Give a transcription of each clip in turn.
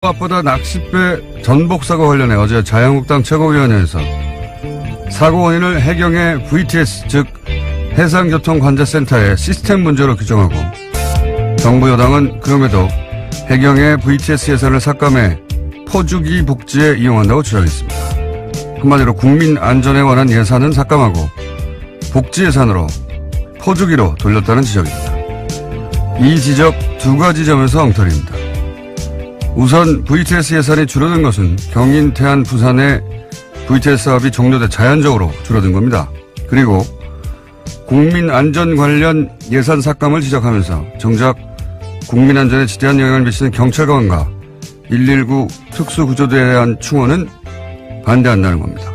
무엇보다 낚싯배 전복 사고 관련해 어제 자유한국당 최고위원회에서 사고 원인을 해경의 VTS 즉 해상교통관제센터의 시스템 문제로 규정하고 정부 여당은 그럼에도 해경의 VTS 예산을 삭감해 포주기 복지에 이용한다고 주장했습니다. 한마디로 국민 안전에 관한 예산은 삭감하고 복지 예산으로 포주기로 돌렸다는 지적입니다. 이 지적 두 가지 점에서 엉터리입니다. 우선 VTS 예산이 줄어든 것은 경인, 태안, 부산의 VTS 사업이 종료돼 자연적으로 줄어든 겁니다. 그리고 국민안전 관련 예산 삭감을 지적하면서 정작 국민안전에 지대한 영향을 미치는 경찰관과 119 특수구조대에 대한 충원은 반대한다는 겁니다.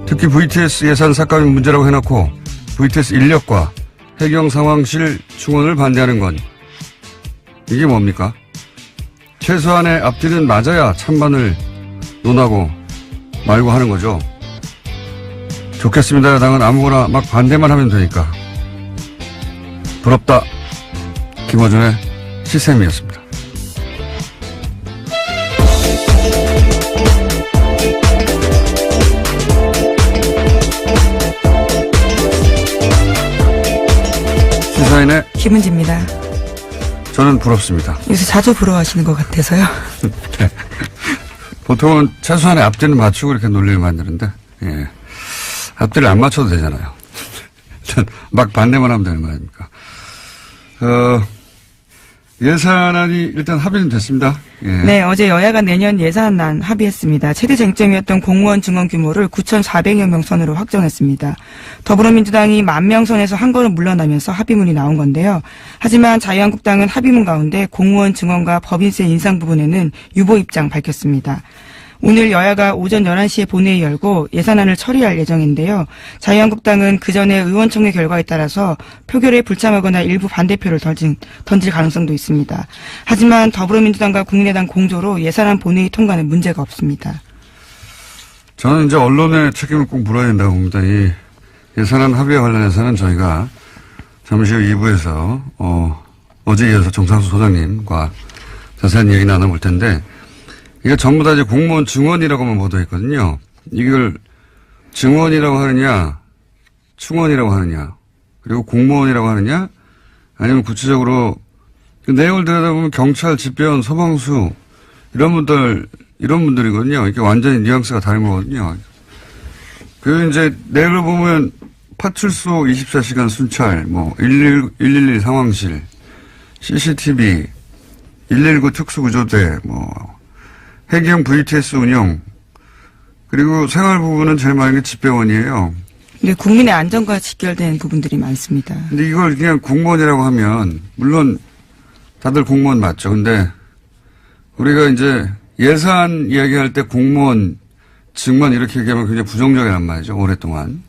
특히 VTS 예산 삭감이 문제라고 해놓고 VTS 인력과 해경 상황실 충원을 반대하는 건 이게 뭡니까? 최소한의 앞뒤는 맞아야 찬반을 논하고 말고 하는 거죠. 좋겠습니다. 야당은 아무거나 막 반대만 하면 되니까. 부럽다. 김어준의 시샘이었습니다. 시사인의 김은지입니다. 저는 부럽습니다. 요새 자주 부러워하시는 것 같아서요. 네. 보통은 최소한의 앞뒤는 맞추고 이렇게 논리를 만드는데, 예. 앞뒤를 안 맞춰도 되잖아요. 막 반대만 하면 되는 거 아닙니까? 예산안이 일단 합의는 됐습니다. 예. 네, 어제 여야가 내년 예산안 합의했습니다. 최대 쟁점이었던 공무원 증원 규모를 9,400여 명 선으로 확정했습니다. 더불어민주당이 10,000명 선에서 한 걸음 물러나면서 합의문이 나온 건데요. 하지만 자유한국당은 합의문 가운데 공무원 증원과 법인세 인상 부분에는 유보 입장 밝혔습니다. 오늘 여야가 오전 11시에 본회의 열고 예산안을 처리할 예정인데요. 자유한국당은 그전에 의원총회 결과에 따라서 표결에 불참하거나 일부 반대표를 던질 가능성도 있습니다. 하지만 더불어민주당과 국민의당 공조로 예산안 본회의 통과는 문제가 없습니다. 저는 이제 언론의 책임을 꼭 물어야 된다고 봅니다. 이 예산안 합의에 관련해서는 저희가 잠시 후 2부에서 어제 이어서 정상수 소장님과 자세한 얘기 나눠볼 텐데 이게 전부 다 이제 공무원 증원이라고만 보도했거든요. 이걸 증원이라고 하느냐, 충원이라고 하느냐, 그리고 공무원이라고 하느냐, 아니면 구체적으로 그 내용을 들여다보면 경찰, 집배원, 소방수 이런 분들이거든요. 이게 완전히 뉘앙스가 다른 거거든요. 그 이제 내용을 보면 파출소 24시간 순찰, 112 상황실, CCTV, 119 특수구조대, 해경 VTS 운영, 그리고 생활 부분은 제일 많은 게 집배원이에요. 네, 국민의 안전과 직결된 부분들이 많습니다. 근데 이걸 그냥 공무원이라고 하면, 물론 다들 공무원 맞죠. 근데 우리가 이제 예산 이야기할 때 공무원 증원 이렇게 얘기하면 굉장히 부정적이란 말이죠. 오랫동안.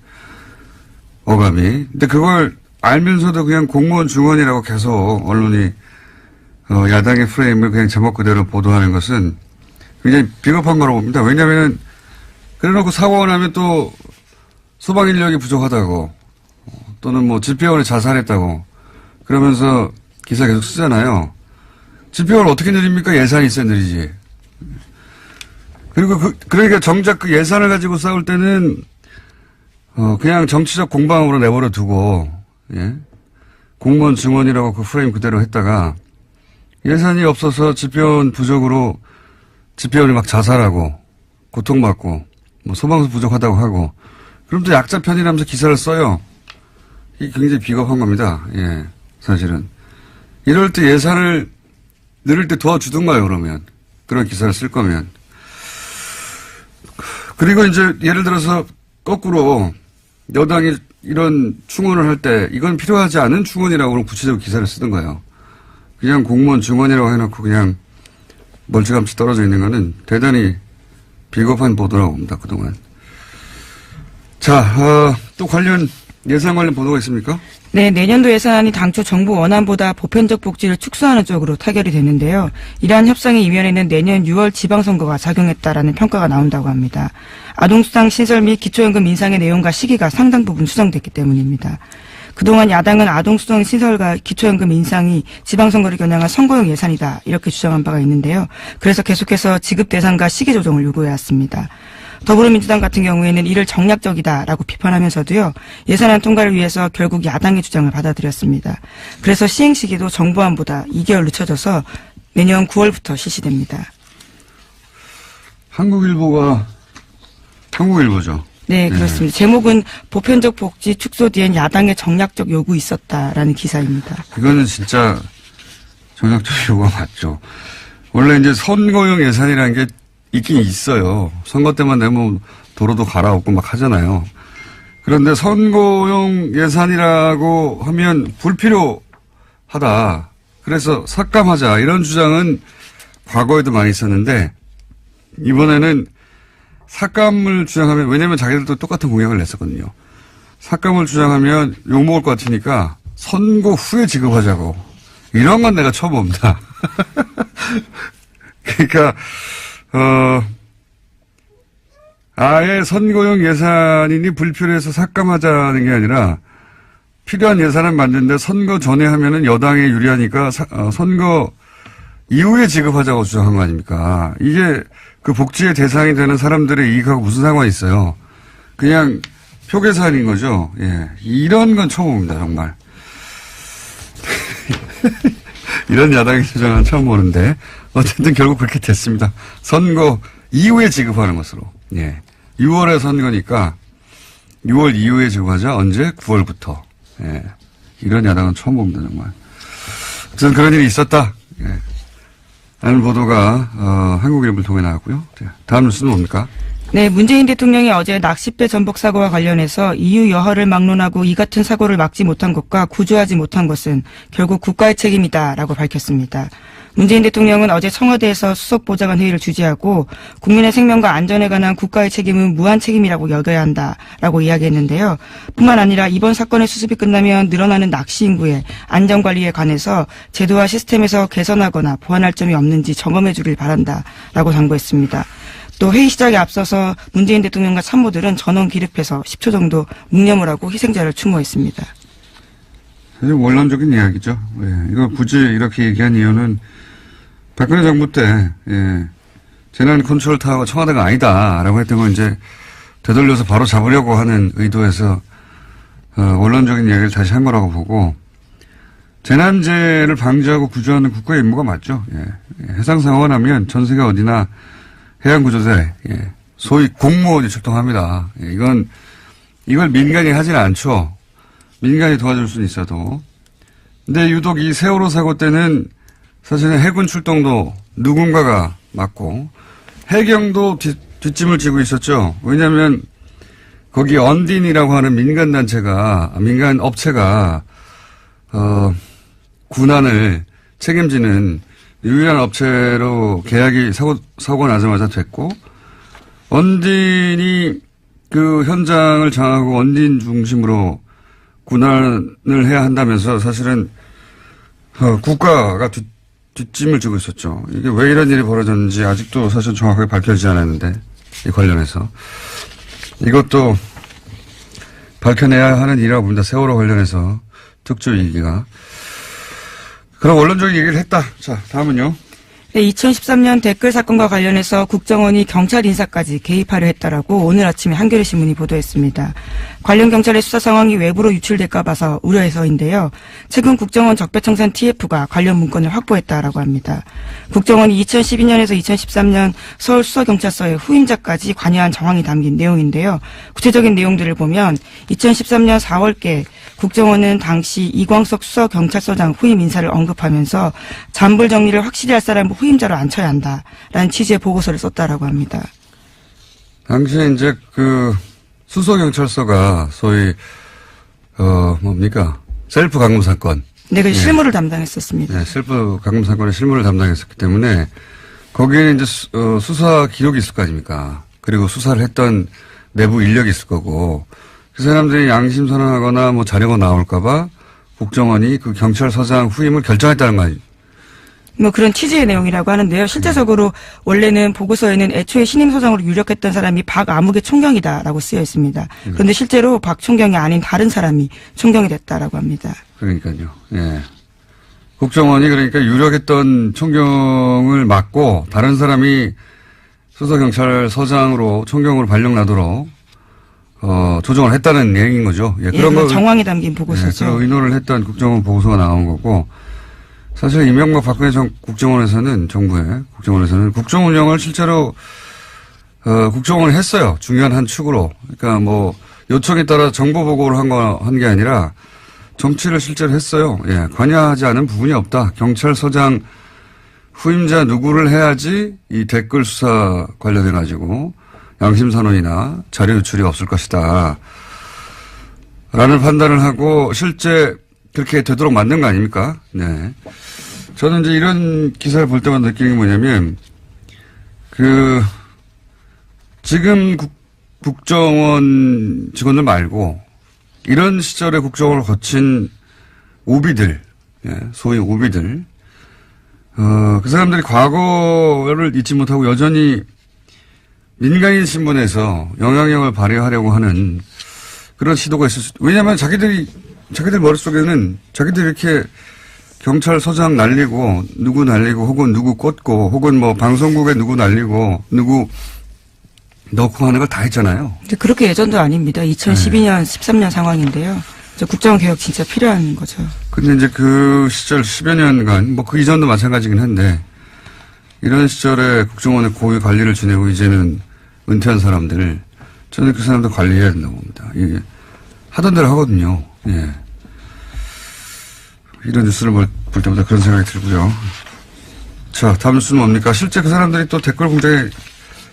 어감이. 근데 그걸 알면서도 그냥 공무원 증원이라고 계속 언론이, 야당의 프레임을 그냥 제목 그대로 보도하는 것은 굉장히 비겁한 거라고 봅니다. 왜냐하면 그래놓고 사고가 나면 또 소방 인력이 부족하다고 또는 집배원이 자살했다고 그러면서 기사 계속 쓰잖아요. 집배원을 어떻게 늘립니까? 예산이 있어야 늘리지. 그리고 그러니까 정작 그 예산을 가지고 싸울 때는 그냥 정치적 공방으로 내버려 두고 예? 공무원 증원이라고 그 프레임 그대로 했다가 예산이 없어서 집배원 부족으로 집배원이 막 자살하고 고통받고 소방수 부족하다고 하고 그럼 또 약자 편이라면서 기사를 써요. 이게 굉장히 비겁한 겁니다. 예, 사실은. 이럴 때 예산을 늘릴 때 도와주든가요, 그러면. 그런 기사를 쓸 거면. 그리고 이제 예를 들어서 거꾸로 여당이 이런 충원을 할 때 이건 필요하지 않은 충원이라고 구체적으로 기사를 쓰는 거예요. 그냥 공무원 증원이라고 해놓고 그냥 멀찌감치 떨어져 있는 거는 대단히 비겁한 보도라고 봅니다, 그동안. 자, 또 예산 관련 보도가 있습니까? 네, 내년도 예산안이 당초 정부 원안보다 보편적 복지를 축소하는 쪽으로 타결이 됐는데요. 이러한 협상의 이면에는 내년 6월 지방선거가 작용했다라는 평가가 나온다고 합니다. 아동수당 신설 및 기초연금 인상의 내용과 시기가 상당 부분 수정됐기 때문입니다. 그동안 야당은 아동수당 시설과 기초연금 인상이 지방선거를 겨냥한 선거용 예산이다 이렇게 주장한 바가 있는데요. 그래서 계속해서 지급 대상과 시기 조정을 요구해왔습니다. 더불어민주당 같은 경우에는 이를 정략적이다라고 비판하면서도요. 예산안 통과를 위해서 결국 야당의 주장을 받아들였습니다. 그래서 시행 시기도 정부안보다 2개월 늦춰져서 내년 9월부터 실시됩니다. 한국일보죠. 네, 그렇습니다. 제목은 보편적 복지 축소 뒤엔 야당의 정략적 요구 있었다라는 기사입니다. 이거는 진짜 정략적 요구가 맞죠. 원래 이제 선거용 예산이라는 게 있긴 있어요. 선거 때만 되면 도로도 갈아엎고 막 하잖아요. 그런데 선거용 예산이라고 하면 불필요하다. 그래서 삭감하자. 이런 주장은 과거에도 많이 있었는데 이번에는 삭감을 주장하면, 왜냐면 자기들도 똑같은 공약을 냈었거든요. 삭감을 주장하면 욕먹을 것 같으니까 선거 후에 지급하자고. 이런 건 내가 처음 봅니다. 그러니까, 아예 선거용 예산이니 불필요해서 삭감하자는 게 아니라 필요한 예산을 만드는데 선거 전에 하면은 여당에 유리하니까 선거 이후에 지급하자고 주장한 거 아닙니까? 이게 그 복지의 대상이 되는 사람들의 이익하고 무슨 상관이 있어요? 그냥 표계산인 거죠. 예. 이런 건 처음 봅니다, 정말. 이런 야당의 주장은 처음 보는데, 어쨌든 결국 그렇게 됐습니다. 선거 이후에 지급하는 것으로. 예. 6월에 선거니까 6월 이후에 지급하자. 언제? 9월부터. 예. 이런 야당은 처음 봅니다, 정말. 어쨌든 그런 일이 있었다. 예. 라는 보도가 한국일보를 통해 나왔고요. 다음 뉴스는 뭡니까? 네, 문재인 대통령이 어제 낚싯배 전복 사고와 관련해서 EU 여하를 막론하고 이 같은 사고를 막지 못한 것과 구조하지 못한 것은 결국 국가의 책임이다라고 밝혔습니다. 문재인 대통령은 어제 청와대에서 수석보좌관 회의를 주재하고 국민의 생명과 안전에 관한 국가의 책임은 무한 책임이라고 여겨야 한다라고 이야기했는데요. 뿐만 아니라 이번 사건의 수습이 끝나면 늘어나는 낚시 인구의 안전관리에 관해서 제도와 시스템에서 개선하거나 보완할 점이 없는지 점검해 주길 바란다라고 당부했습니다. 또 회의 시작에 앞서서 문재인 대통령과 참모들은 전원 기립해서 10초 정도 묵념을 하고 희생자를 추모했습니다. 사실 원론적인 이야기죠. 예. 이거 굳이 이렇게 얘기한 이유는 박근혜 정부 때, 예, 재난 컨트롤 타워가 청와대가 아니다라고 했던 건 이제 되돌려서 바로 잡으려고 하는 의도에서, 원론적인 이야기를 다시 한 거라고 보고, 재난재해를 방지하고 구조하는 국가의 임무가 맞죠. 예. 해상 상황이 나면 전 세계 어디나 해양구조대, 예, 소위 공무원이 출동합니다. 예, 이걸 민간이 하지는 않죠. 민간이 도와줄 수는 있어도. 근데 유독 이 세월호 사고 때는 사실은 해군 출동도 누군가가 맡고 해경도 뒷짐을 지고 있었죠. 왜냐하면 거기 언딘이라고 하는 민간 업체가 군안을 책임지는 유일한 업체로 계약이 사고 나자마자 됐고, 언딘이 그 현장을 장악하고 언딘 중심으로 군안을 해야 한다면서 사실은 국가가 뒷짐을 지고 있었죠. 이게 왜 이런 일이 벌어졌는지 아직도 사실 정확하게 밝혀지지 않았는데, 이 관련해서. 이것도 밝혀내야 하는 일이라고 봅니다. 세월호 관련해서 특조 얘기가. 그럼 원론적인 얘기를 했다. 자, 다음은요. 네, 2013년 댓글 사건과 관련해서 국정원이 경찰 인사까지 개입하려 했다라고 오늘 아침에 한겨레 신문이 보도했습니다. 관련 경찰의 수사 상황이 외부로 유출될까 봐서 우려해서인데요. 최근 국정원 적폐청산 TF가 관련 문건을 확보했다라고 합니다. 국정원이 2012년에서 2013년 서울수서경찰서의 후임자까지 관여한 정황이 담긴 내용인데요. 구체적인 내용들을 보면 2013년 4월께 국정원은 당시 이광석 수서경찰서장 후임 인사를 언급하면서 잔불 정리를 확실히 할 사람을 후임자로 앉혀야 한다라는 취지의 보고서를 썼다라고 합니다. 당시에 이제 그 수서경찰서가 소위 셀프 감금 사건. 네, 그 실무를 담당했었습니다. 네, 셀프 감금 사건의 실무를 담당했었기 때문에 거기에는 이제 수사 기록이 있을 거 아닙니까? 그리고 수사를 했던 내부 인력이 있을 거고 그 사람들이 양심 선언하거나 뭐 자료가 나올까봐 국정원이 그 경찰서장 후임을 결정했다는 거 아니에요. 뭐 그런 취지의 내용이라고 하는데요. 실제적으로 원래는 보고서에는 애초에 신임소장으로 유력했던 사람이 박아무개 총경이다라고 쓰여 있습니다. 그런데 실제로 박 총경이 아닌 다른 사람이 총경이 됐다라고 합니다. 그러니까요. 예. 국정원이 그러니까 유력했던 총경을 맡고 다른 사람이 수사경찰서장으로 총경으로 발령나도록 조정을 했다는 얘기인 거죠. 예, 그런 거 정황이 담긴 보고서죠. 예, 그 의논을 했던 국정원 보고서가 나온 거고 사실 이명박 박근혜 국정원에서는 정부의 국정원에서는 국정 운영을 실제로 국정원을 했어요. 중요한 한 축으로. 그러니까 뭐 요청에 따라 정보 보고를 한 게 아니라 정치를 실제로 했어요. 예, 관여하지 않은 부분이 없다. 경찰서장 후임자 누구를 해야지 이 댓글 수사 관련해 가지고 양심선언이나 자료 유출이 없을 것이다. 라는 판단을 하고 실제 그렇게 되도록 만든 거 아닙니까? 네. 저는 이제 이런 기사를 볼 때마다 느끼는 게 뭐냐면 지금 국정원 직원들 말고 이런 시절에 국정원을 거친 오비들, 예, 소위 오비들, 그 사람들이 과거를 잊지 못하고 여전히 민간인 신분에서 영향력을 발휘하려고 하는 그런 시도가 있을 수, 왜냐하면 자기들 머릿속에는 자기들이 이렇게 경찰서장 날리고, 누구 날리고, 혹은 누구 꽂고, 혹은 뭐 방송국에 누구 날리고, 누구 넣고 하는 걸 다 했잖아요. 근데 그렇게 예전도 아닙니다. 2012년, 13년 상황인데요. 국정원 개혁 진짜 필요한 거죠. 근데 이제 그 시절 10여 년간, 뭐 그 이전도 마찬가지긴 한데, 이런 시절에 국정원의 고위 관리를 지내고 이제는 은퇴한 사람들, 저는 그 사람들 관리해야 된다고 봅니다. 이게 하던 대로 하거든요. 예. 이런 뉴스를 볼 때마다 그런 생각이 들고요. 자, 다음 뉴스는 뭡니까? 실제 그 사람들이 또 댓글 공작에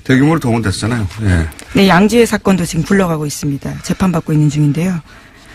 대규모로 동원됐잖아요. 예. 네, 양지의 사건도 지금 굴러가고 있습니다. 재판받고 있는 중인데요.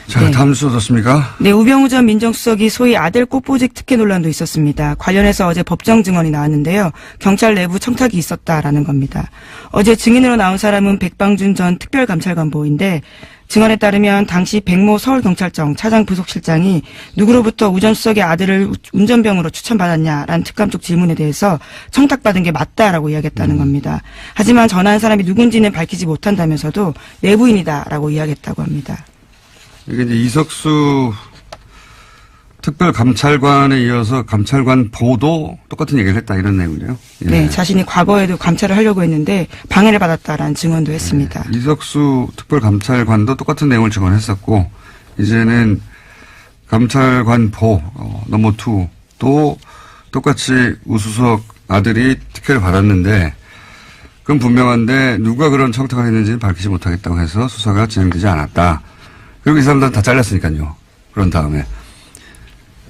자, 네. 다음 뉴스 어떻습니까? 네, 우병우 전 민정수석이 소위 아들 꽃보직 특혜 논란도 있었습니다. 관련해서 어제 법정 증언이 나왔는데요. 경찰 내부 청탁이 있었다라는 겁니다. 어제 증인으로 나온 사람은 백방준 전 특별감찰관보인데 증언에 따르면 당시 백모 서울경찰청 차장 부속실장이 누구로부터 우 전 수석의 아들을 운전병으로 추천받았냐라는 특감 쪽 질문에 대해서 청탁받은 게 맞다라고 이야기했다는 겁니다. 하지만 전화한 사람이 누군지는 밝히지 못한다면서도 내부인이다라고 이야기했다고 합니다. 이게 이제 이석수 특별감찰관에 이어서 감찰관 보도 똑같은 얘기를 했다 이런 내용이네요. 예. 네, 자신이 과거에도 감찰을 하려고 했는데 방해를 받았다라는 증언도 했습니다. 예. 이석수 특별감찰관도 똑같은 내용을 증언했었고 이제는 감찰관 보 넘버 2도 똑같이 우수석 아들이 특혜를 받았는데 그건 분명한데 누가 그런 청탁을 했는지는 밝히지 못하겠다고 해서 수사가 진행되지 않았다. 그리고 이 사람들은 다 잘렸으니까요. 그런 다음에.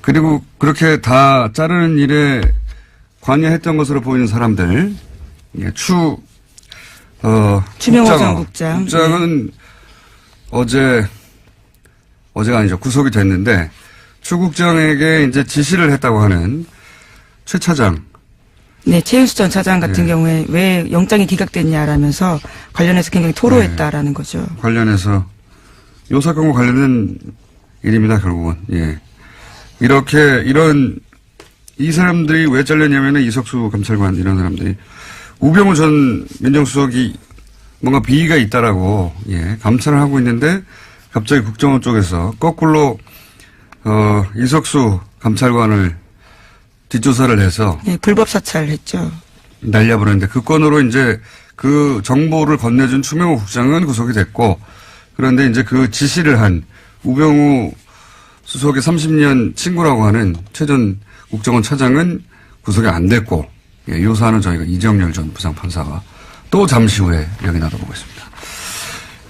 그리고 그렇게 다 자르는 일에 관여했던 것으로 보이는 사람들, 추명호 전 국장. 국장은 어제가 아니죠. 구속이 됐는데, 추 국장에게 이제 지시를 했다고 하는 최 차장. 네, 최윤수 전 차장 같은 경우에 왜 영장이 기각됐냐라면서 관련해서 굉장히 토로했다라는 거죠. 관련해서. 요 사건과 관련된 일입니다, 결국은. 예. 이 사람들이 왜 잘렸냐면은 이석수 감찰관 이런 사람들이 우병우 전 민정수석이 뭔가 비위가 있다라고, 예, 감찰을 하고 있는데 갑자기 국정원 쪽에서 거꾸로, 이석수 감찰관을 뒷조사를 해서. 네, 불법 사찰했죠. 날려버렸는데 그 건으로 이제 그 정보를 건네준 추명호 국장은 구속이 됐고 그런데 이제 그 지시를 한 우병우 수석의 30년 친구라고 하는 최 전 국정원 차장은 구속이 안 됐고, 예, 이 사안은 저희가 이정열 전 부장판사가 또 잠시 후에 여기 나눠보겠습니다.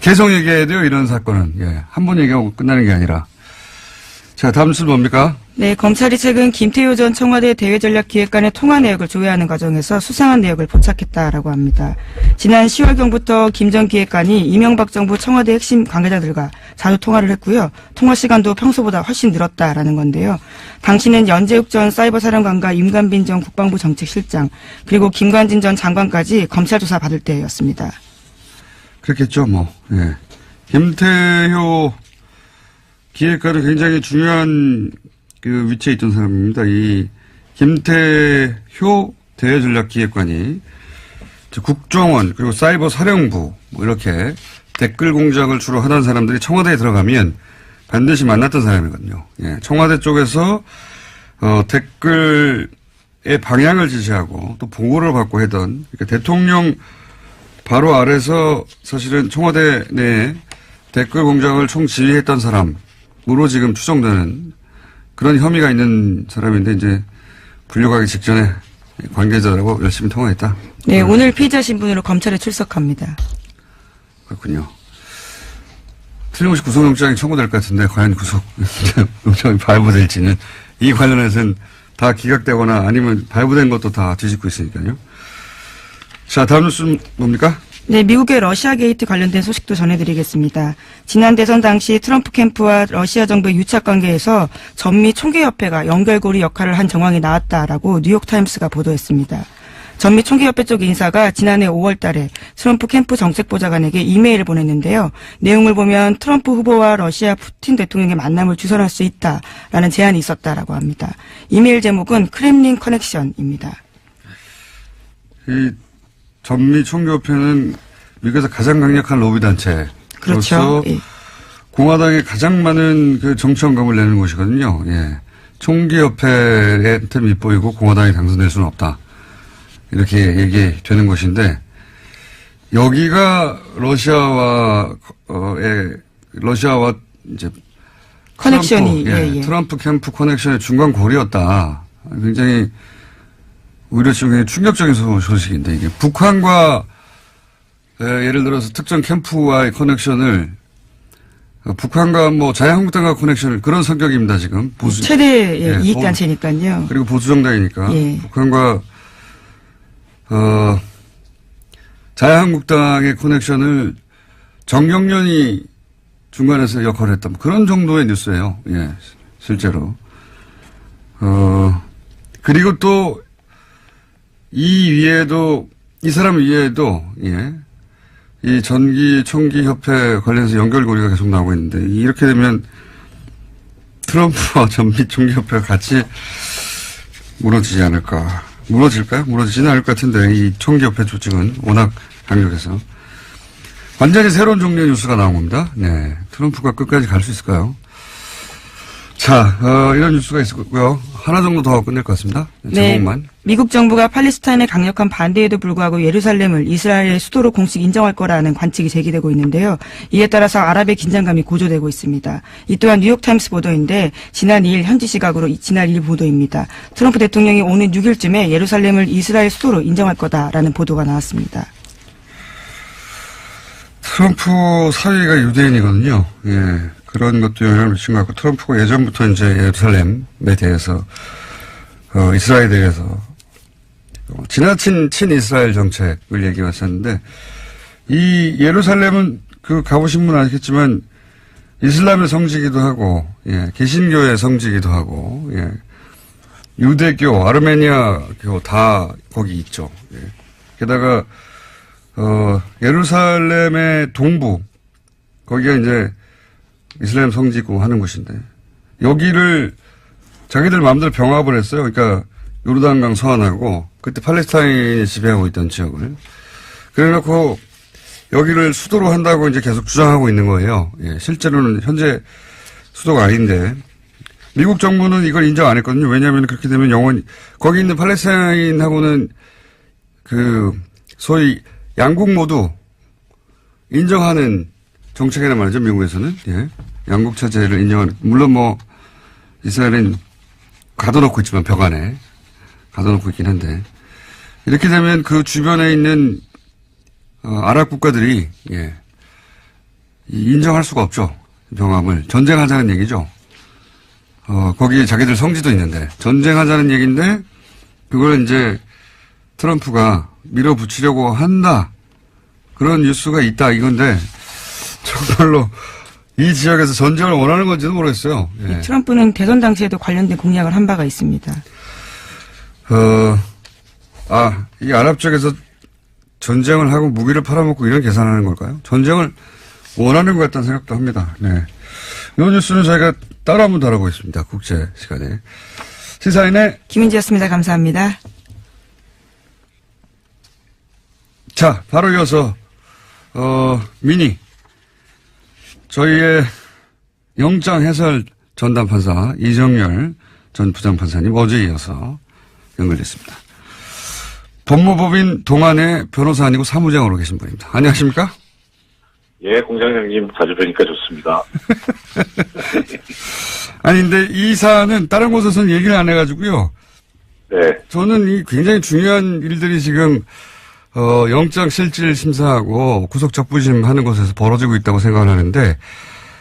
계속 얘기해야 돼요, 이런 사건은. 예, 한 번 얘기하고 끝나는 게 아니라. 자, 다음 뉴스는 뭡니까? 네, 검찰이 최근 김태효 전 청와대 대외전략기획관의 통화 내역을 조회하는 과정에서 수상한 내역을 포착했다라고 합니다. 지난 10월경부터 김 전 기획관이 이명박 정부 청와대 핵심 관계자들과 자주 통화를 했고요. 통화 시간도 평소보다 훨씬 늘었다라는 건데요. 당시는 연재욱 전 사이버사령관과 임관빈 전 국방부 정책실장 그리고 김관진 전 장관까지 검찰 조사 받을 때였습니다. 그렇겠죠, 뭐. 예. 김태효 기획관은 굉장히 중요한 그 위치에 있던 사람입니다. 이 김태효 대외전략기획관이 국정원 그리고 사이버 사령부 뭐 이렇게 댓글 공작을 주로 하던 사람들이 청와대에 들어가면 반드시 만났던 사람이거든요. 예, 청와대 쪽에서 댓글의 방향을 지시하고 또 보고를 받고 하던 그러니까 대통령 바로 아래서 사실은 청와대 내에 댓글 공작을 총지휘했던 사람으로 지금 추정되는 그런 혐의가 있는 사람인데 이제 불려가기 직전에 관계자들하고 열심히 통화했다. 네, 오늘 피의자 신분으로 검찰에 출석합니다. 그렇군요. 틀림없이 구속영장이 청구될 것 같은데 과연 구속영장이 발부될지는 이 관련해서는 다 기각되거나 아니면 발부된 것도 다 뒤집고 있으니까요. 자, 다음 뉴스는 뭡니까? 네, 미국의 러시아 게이트 관련된 소식도 전해드리겠습니다. 지난 대선 당시 트럼프 캠프와 러시아 정부의 유착 관계에서 전미 총계협회가 연결고리 역할을 한 정황이 나왔다라고 뉴욕타임스가 보도했습니다. 전미 총계협회 쪽 인사가 지난해 5월 달에 트럼프 캠프 정책보좌관에게 이메일을 보냈는데요. 내용을 보면 트럼프 후보와 러시아 푸틴 대통령의 만남을 주선할 수 있다라는 제안이 있었다라고 합니다. 이메일 제목은 크렘린 커넥션입니다. 이 전미 총계협회는 미국에서 가장 강력한 로비단체. 그렇죠. 예. 공화당에 가장 많은 그 정치원금을 내는 곳이거든요. 예. 총계협회한테 밑보이고 공화당이 당선될 수는 없다. 이렇게 얘기되는 것인데 여기가 러시아와 이제 커넥션이 트럼프 캠프 커넥션의 중간 고리였다. 굉장히 오히려 지금 굉장히 충격적인 소식인데 이게 북한과 예를 들어서 특정 캠프와의 커넥션을 북한과 뭐 자유한국당과 커넥션을 그런 성격입니다 지금 보수 최대 이익단체니까요. 그리고 보수정당이니까 북한과 자유한국당의 커넥션을 정경련이 중간에서 역할을 했다. 그런 정도의 뉴스예요. 예, 실제로. 그리고 또 이 사람 위에도, 예, 이 전기총기협회 관련해서 연결고리가 계속 나오고 있는데, 이렇게 되면 트럼프와 전기총기협회가 같이 무너지지 않을까. 무너질까요? 무너지지는 않을 것 같은데, 이 총기협회 조직은 워낙 강력해서. 완전히 새로운 종류의 뉴스가 나온 겁니다. 네. 트럼프가 끝까지 갈 수 있을까요? 자, 이런 뉴스가 있었고요. 하나 정도 더 하고 끝낼 것 같습니다. 제목만. 네. 미국 정부가 팔레스타인의 강력한 반대에도 불구하고 예루살렘을 이스라엘의 수도로 공식 인정할 거라는 관측이 제기되고 있는데요. 이에 따라서 아랍의 긴장감이 고조되고 있습니다. 이 또한 뉴욕타임스 보도인데 지난 2일 현지 시각으로 지난 1일 보도입니다. 트럼프 대통령이 오는 6일쯤에 예루살렘을 이스라엘 수도로 인정할 거다라는 보도가 나왔습니다. 트럼프 사위가 유대인이거든요. 예. 그런 것도 영향을 미친 것 같고, 트럼프가 예전부터 이제 예루살렘에 대해서, 이스라엘에 대해서, 지나친 친이스라엘 정책을 얘기했었는데, 이 예루살렘은 가보신 분은 아시겠지만, 이슬람의 성지기도 하고, 예, 개신교의 성지기도 하고, 예, 유대교, 아르메니아교 다 거기 있죠. 예. 게다가, 예루살렘의 동부, 거기가 이제 이슬람 성지고 하는 곳인데, 여기를 자기들 마음대로 병합을 했어요. 그러니까 요르단강 서안하고, 그때 팔레스타인이 지배하고 있던 지역을. 그래놓고 여기를 수도로 한다고 이제 계속 주장하고 있는 거예요. 예, 실제로는 현재 수도가 아닌데, 미국 정부는 이걸 인정 안 했거든요. 왜냐하면 그렇게 되면 영원히, 거기 있는 팔레스타인하고는 소위 양국 모두 인정하는 정책이란 말이죠, 미국에서는. 예. 양국 체제를 인정하는, 물론 뭐, 이스라엘은 가둬놓고 있지만, 벽 안에. 가둬놓고 있긴 한데. 이렇게 되면 그 주변에 있는, 아랍 국가들이, 예. 인정할 수가 없죠. 병합을. 전쟁하자는 얘기죠. 거기에 자기들 성지도 있는데, 전쟁하자는 얘기인데, 그걸 이제 트럼프가 밀어붙이려고 한다. 그런 뉴스가 있다 이건데 정말로 이 지역에서 전쟁을 원하는 건지도 모르겠어요. 예. 트럼프는 대선 당시에도 관련된 공약을 한 바가 있습니다. 이 아랍 쪽에서 전쟁을 하고 무기를 팔아먹고 이런 계산하는 걸까요? 전쟁을 원하는 것 같다는 생각도 합니다. 네. 이 뉴스는 저희가 따로 한번 다뤄보겠습니다. 국제 시간에. 시사인의 김은지였습니다. 감사합니다. 자, 바로 이어서 미니 저희의 영장 해설 전담 판사 이정열 전 부장판사님 어제 이어서 연결됐습니다. 법무법인 동안의 변호사 아니고 사무장으로 계신 분입니다. 안녕하십니까? 예, 공장장님 자주 뵈니까 좋습니다. 아니 근데 이 사안은 다른 곳에서는 얘기를 안 해가지고요. 네, 저는 이 굉장히 중요한 일들이 지금 영장 실질 심사하고 구속 적부심 하는 곳에서 벌어지고 있다고 생각을 하는데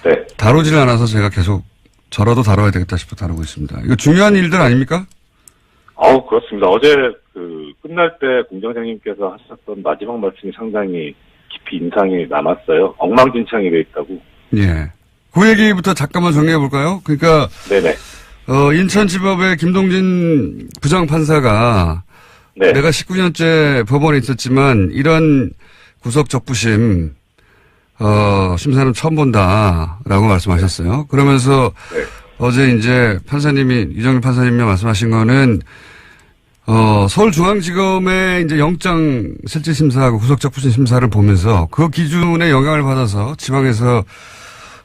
네. 다루질 않아서 제가 계속 저라도 다뤄야 되겠다 싶어 다루고 있습니다. 이거 중요한 일들 아닙니까? 그렇습니다. 어제 끝날 때 공장장님께서 하셨던 마지막 말씀이 상당히 깊이 인상이 남았어요. 엉망진창이 돼 있다고. 예. 그 얘기부터 잠깐만 정리해 볼까요? 그러니까 네네. 인천지법의 김동진 부장판사가 네. 내가 19년째 법원에 있었지만 이런 구속 적부심 심사는 처음 본다라고 말씀하셨어요. 그러면서 네. 어제 이제 판사님이 이정일 판사님이 말씀하신 거는 서울중앙지검의 이제 영장 실질 심사하고 구속 적부심 심사를 보면서 그 기준에 영향을 받아서 지방에서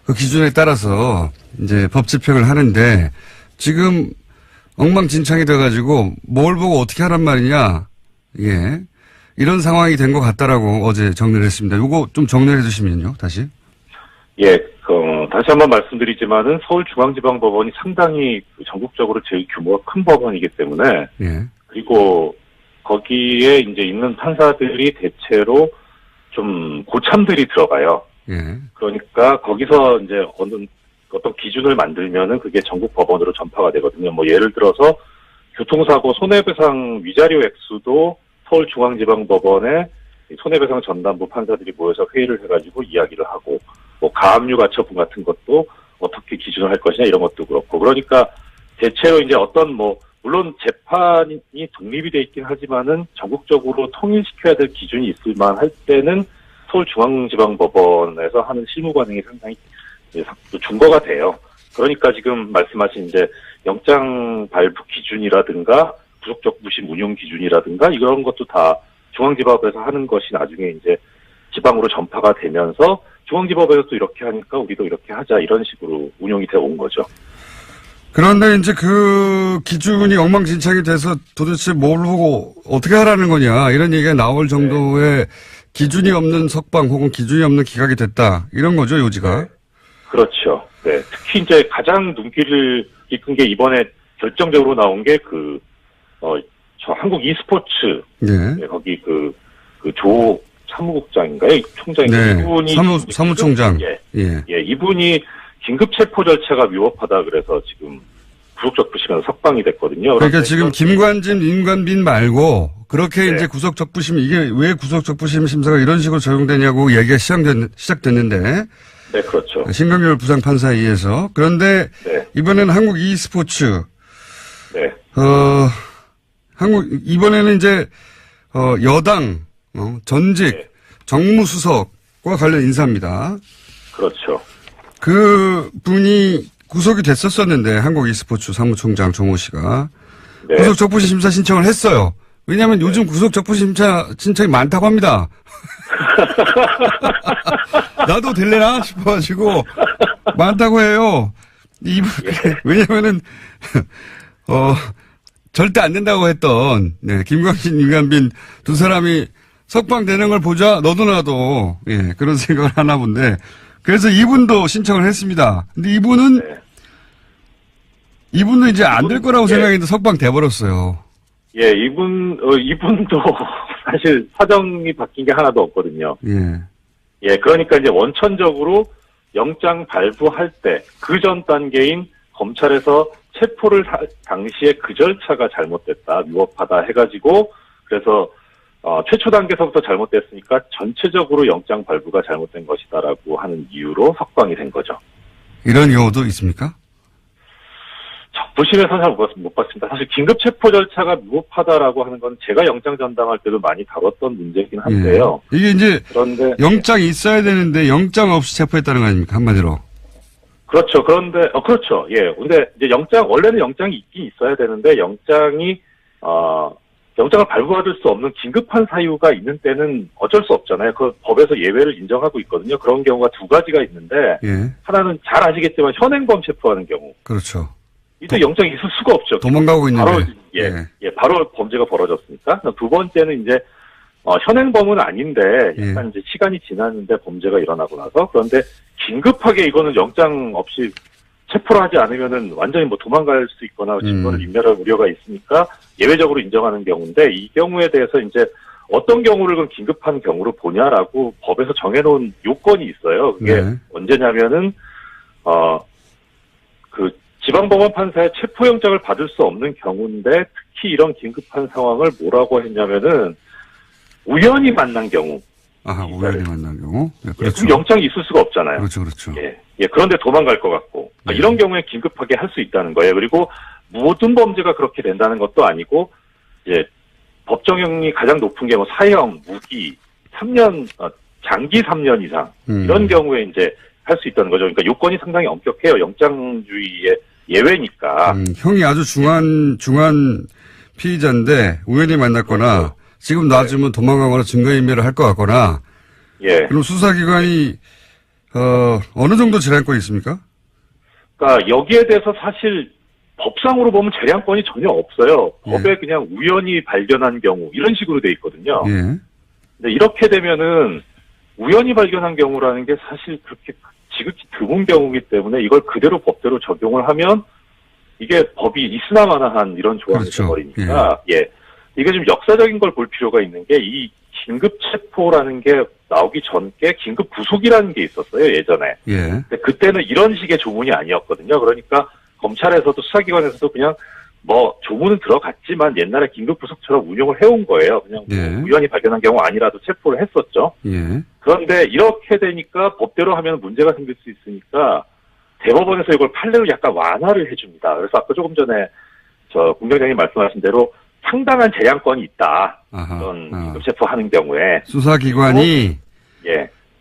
그 기준에 따라서 이제 법 집행을 하는데 지금 엉망진창이 돼가지고 뭘 보고 어떻게 하란 말이냐. 예. 이런 상황이 된 것 같다라고 어제 정리를 했습니다. 요거 좀 정리해 주시면요, 다시. 예, 다시 한번 말씀드리지만은 서울중앙지방법원이 상당히 전국적으로 제일 규모가 큰 법원이기 때문에 예. 그리고 거기에 이제 있는 판사들이 대체로 좀 고참들이 들어가요. 예. 그러니까 거기서 이제 어떤 기준을 만들면은 그게 전국 법원으로 전파가 되거든요. 뭐 예를 들어서 교통사고 손해배상 위자료 액수도 서울중앙지방법원에 손해배상 전담부 판사들이 모여서 회의를 해가지고 이야기를 하고 뭐 가압류 가처분 같은 것도 어떻게 기준을 할 것이냐 이런 것도 그렇고 그러니까 대체로 이제 물론 재판이 독립이 돼 있긴 하지만은 전국적으로 통일시켜야 될 기준이 있을 만할 때는 서울중앙지방법원에서 하는 실무 관행이 상당히 준거가 돼요. 그러니까 지금 말씀하신 이제 영장 발부 기준이라든가 구속적부심 운용 기준이라든가 이런 것도 다 중앙지법에서 하는 것이 나중에 이제 지방으로 전파가 되면서 중앙지법에서 또 이렇게 하니까 우리도 이렇게 하자 이런 식으로 운용이 되어 온 거죠. 그런데 이제 그 기준이 엉망진창이 돼서 도대체 뭘 보고 어떻게 하라는 거냐 이런 얘기가 나올 정도의 기준이 없는 석방 혹은 기준이 없는 기각이 됐다 이런 거죠 요지가. 네. 그렇죠. 네. 특히 이제 가장 눈길을 이끈 게 이번에 결정적으로 나온 게 저 한국 e스포츠. 네. 거기 조 사무국장인가요? 총장인가요? 네. 이분이 사무총장. 예, 이분이 긴급 체포 절차가 위법하다 그래서 지금 구속적부심에서 석방이 됐거든요. 그러니까 지금 김관진, 임관빈 말고 그렇게 네. 이제 구속적부심 이게 왜 구속적부심 심사가 이런 식으로 적용되냐고 얘기가 시작됐는데. 네, 그렇죠. 신강렬 부장판사에 의해서. 그런데 네. 이번에는 한국 e스포츠. 네. 이번에는 이제 여당 전직 네. 정무수석과 관련 인사입니다. 그렇죠. 그 분이 구속이 됐었었는데 한국 e스포츠 사무총장 정호 씨가 네. 구속 적부심 심사 신청을 했어요. 왜냐하면 요즘 구속 적부심 심사 신청이 많다고 합니다. 나도 될래나 싶어가지고 많다고 해요. 왜냐면은 절대 안 된다고 했던 김광진, 임관빈 두 사람이 석방되는 걸 보자 너도 나도 그런 생각을 하나 본데 그래서 이분도 신청을 했습니다. 근데 이분은 이제 안 될 거라고 생각했는데 석방돼 버렸어요. 예, 이분도 사실 사정이 바뀐 게 하나도 없거든요. 예, 그러니까 이제 원천적으로 영장 발부할 때 그 전 단계인 검찰에서 체포를 당시에 그 절차가 잘못됐다, 위법하다 해가지고 그래서 최초 단계서부터 잘못됐으니까 전체적으로 영장 발부가 잘못된 것이다라고 하는 이유로 석방이 된 거죠. 이런 경우도 있습니까? 적부심에서 잘 못 봤습니다. 사실 긴급 체포 절차가 위법하다라고 하는 건 제가 영장 전담할 때도 많이 다뤘던 문제긴 한데요. 이게 이제 그런데 영장이 있어야 되는데 영장 없이 체포했다는 거 아닙니까? 한마디로. 그렇죠. 그런데, 그렇죠. 예. 근데 이제 원래는 영장이 있긴 있어야 되는데, 영장을 발부받을 수 없는 긴급한 사유가 있는 때는 어쩔 수 없잖아요. 그 법에서 예외를 인정하고 있거든요. 그런 경우가 두 가지가 있는데, 예. 하나는 잘 아시겠지만 현행범 체포하는 경우. 그렇죠. 이때 영장이 있을 수가 없죠. 도망가고 있는데. 바로, 바로 범죄가 벌어졌으니까. 두 번째는 이제, 현행범은 아닌데, 약간 이제 시간이 지났는데 범죄가 일어나고 나서, 그런데 긴급하게 이거는 영장 없이 체포를 하지 않으면은 완전히 뭐 도망갈 수 있거나 증거를 인멸할 우려가 있으니까 예외적으로 인정하는 경우인데, 이 경우에 대해서 이제 어떤 경우를 그럼 긴급한 경우로 보냐라고 법에서 정해놓은 요건이 있어요. 그게 언제냐면은, 지방법원 판사의 체포영장을 받을 수 없는 경우인데, 특히 이런 긴급한 상황을 뭐라고 했냐면은, 우연히 만난 경우. 우연히 만난 경우? 네, 그렇죠. 그럼 영장이 있을 수가 없잖아요. 그렇죠. 그런데 도망갈 것 같고. 이런 경우에 긴급하게 할 수 있다는 거예요. 그리고 모든 범죄가 그렇게 된다는 것도 아니고, 법정형이 가장 높은 게 뭐 사형, 무기, 3년, 장기 3년 이상. 이런 경우에 이제 할 수 있다는 거죠. 그러니까 요건이 상당히 엄격해요. 영장주의의 예외니까. 형이 아주 중한 피의자인데, 우연히 만났거나, 지금 놔주면 도망가거나 증거인멸을 할 것 같거나. 그럼 수사기관이 어느 정도 재량권이 있습니까? 그러니까 여기에 대해서 사실 법상으로 보면 재량권이 전혀 없어요. 법에 그냥 우연히 발견한 경우 이런 식으로 돼 있거든요. 근데 이렇게 되면은 우연히 발견한 경우라는 게 사실 그렇게 지극히 드문 경우이기 때문에 이걸 그대로 법대로 적용을 하면 이게 법이 있으나마나한 이런 조항이 돼버리니까 이게 좀 역사적인 걸 볼 필요가 있는 게 이 긴급 체포라는 게 나오기 전께 긴급 구속이라는 게 있었어요, 예전에. 근데 그때는 이런 식의 조문이 아니었거든요. 그러니까 검찰에서도 수사기관에서도 그냥 뭐 조문은 들어갔지만 옛날에 긴급 구속처럼 운용을 해온 거예요. 그냥 뭐 우연히 발견한 경우 아니라도 체포를 했었죠. 그런데 이렇게 되니까 법대로 하면 문제가 생길 수 있으니까 대법원에서 이걸 판례로 약간 완화를 해줍니다. 그래서 아까 조금 전에 공장장님 말씀하신 대로 상당한 재량권이 있다. 그런 긴급 체포하는 경우에 수사기관이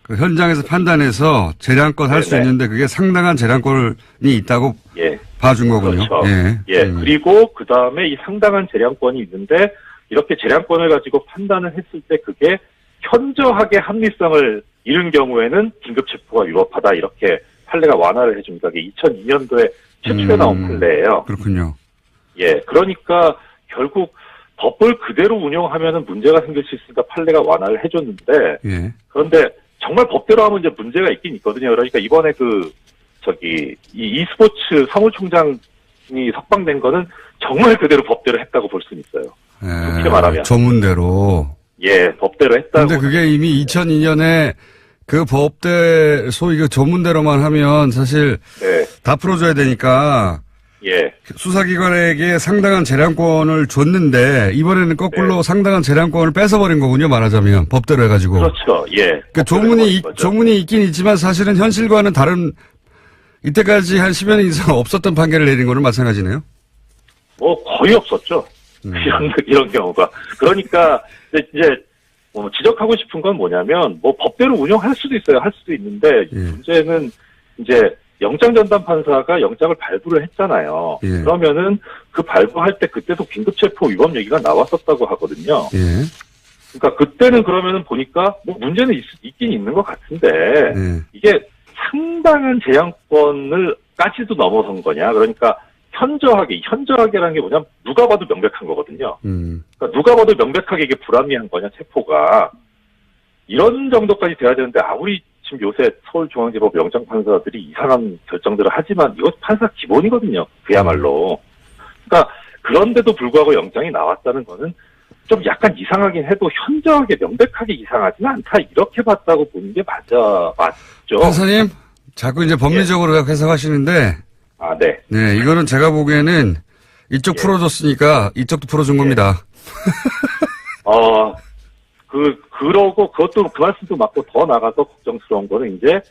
그 현장에서 판단해서 재량권 할 수 있는데 그게 상당한 재량권이 있다고 봐준 거군요. 그렇죠. 그리고 그 다음에 이 상당한 재량권이 있는데 이렇게 재량권을 가지고 판단을 했을 때 그게 현저하게 합리성을 잃은 경우에는 긴급 체포가 위법하다 이렇게 판례가 완화를 해줍니다. 그게 2002년도에 최초에 나온 판례예요. 그렇군요. 그러니까 결국 법을 그대로 운영하면은 문제가 생길 수 있으니까 판례가 완화를 해줬는데 그런데 정말 법대로 하면 이제 문제가 있긴 있거든요. 그러니까 이번에 이 e스포츠 사무총장이 석방된 거는 정말 그대로 법대로 했다고 볼 수는 있어요. 그렇게 말하면. 전문대로. 법대로 했다고. 근데 그게 이미 2002년에 그 법대, 소위 그 전문대로만 하면 사실 다 풀어줘야 되니까 수사기관에게 상당한 재량권을 줬는데 이번에는 거꾸로 상당한 재량권을 뺏어버린 거군요. 말하자면 법대로 해가지고. 그렇죠. 그 조문이 있긴 있지만 사실은 현실과는 다른 이때까지 한 10여 년 이상 없었던 판결을 내린 거는 마찬가지네요. 뭐 거의 없었죠. 이런 경우가. 그러니까 이제 지적하고 싶은 건 뭐냐면 뭐 법대로 운영할 수도 있어요. 할 수도 있는데 문제는 이제 영장 전담 판사가 영장을 발부를 했잖아요. 그러면은 그 발부할 때 그때도 긴급체포 위법 얘기가 나왔었다고 하거든요. 그러니까 그때는 그러면은 보니까 뭐 문제는 있긴 있는 것 같은데 이게 상당한 재량권을까지도 넘어선 거냐. 그러니까 현저하게라는 게 뭐냐면 누가 봐도 명백한 거거든요. 그러니까 누가 봐도 명백하게 이게 불합리한 거냐 체포가. 이런 정도까지 돼야 되는데 아무리 지금 요새 서울중앙지법 영장판사들이 이상한 결정들을 하지만 이것 판사 기본이거든요. 그야말로. 그러니까 그런데도 불구하고 영장이 나왔다는 거는 좀 약간 이상하긴 해도 현저하게 명백하게 이상하지는 않다. 이렇게 봤다고 보는 게 맞죠. 판사님, 자꾸 이제 법리적으로 해석하시는데. 네, 이거는 제가 보기에는 이쪽 풀어줬으니까 이쪽도 풀어준 겁니다. 그러고 그것도 그 말씀도 맞고 더 나가서 걱정스러운 거는 이제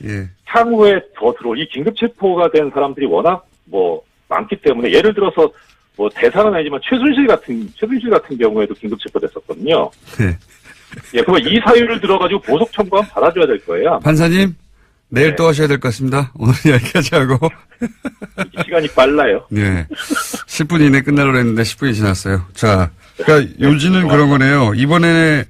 향후에 더 이 긴급체포가 된 사람들이 워낙 뭐 많기 때문에 예를 들어서 뭐 대상은 아니지만 최순실 같은 경우에도 긴급체포됐었거든요. 그럼 이 사유를 들어가지고 보석 청구하면 받아줘야 될 거예요. 판사님, 내일 네. 또 하셔야 될 것 같습니다. 오늘 여기까지 하고. 시간이 빨라요. 네. 10분 이내 끝나려고 했는데 10분이 지났어요. 자, 그러니까 요지는 그런 거네요. 이번에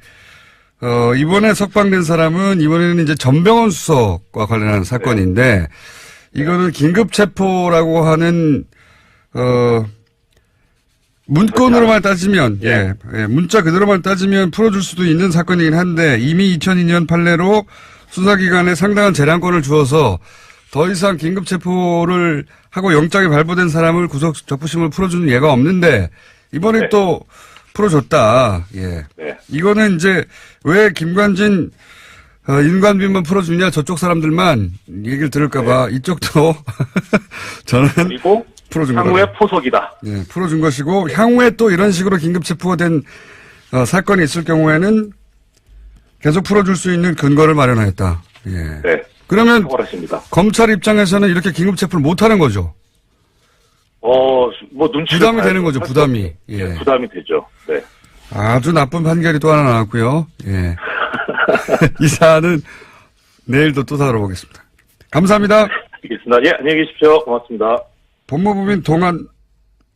석방된 사람은 이번에는 이제 전병헌 수석과 관련한 사건인데 이거는 긴급 체포라고 하는 문건으로만 따지면 예, 문자 그대로만 따지면 풀어줄 수도 있는 사건이긴 한데 이미 2002년 판례로 수사기관에 상당한 재량권을 주어서 더 이상 긴급 체포를 하고 영장이 발부된 사람을 구속 적부심을 풀어주는 예가 없는데 이번에 네. 또 풀어줬다. 예. 네. 이거는 이제 왜 김관진 인관비만 풀어주냐 저쪽 사람들만 얘기를 들을까봐 이쪽도 저는 그리고 풀어준 향후의 거다. 포석이다. 예, 풀어준 것이고 향후에 또 이런 식으로 긴급 체포가 된 사건이 있을 경우에는 계속 풀어줄 수 있는 근거를 마련하였다. 예. 네. 그러면 탁월하십니다. 검찰 입장에서는 이렇게 긴급 체포를 못하는 거죠. 뭐 눈치 부담이 되는 거죠. 부담이. 예. 부담이 되죠. 네. 아주 나쁜 판결이 또 하나 나왔고요. 예. 이 사안은 내일도 또 다뤄보겠습니다. 감사합니다. 알겠습니다. 예, 안녕히 계십시오. 고맙습니다. 법무부민 동안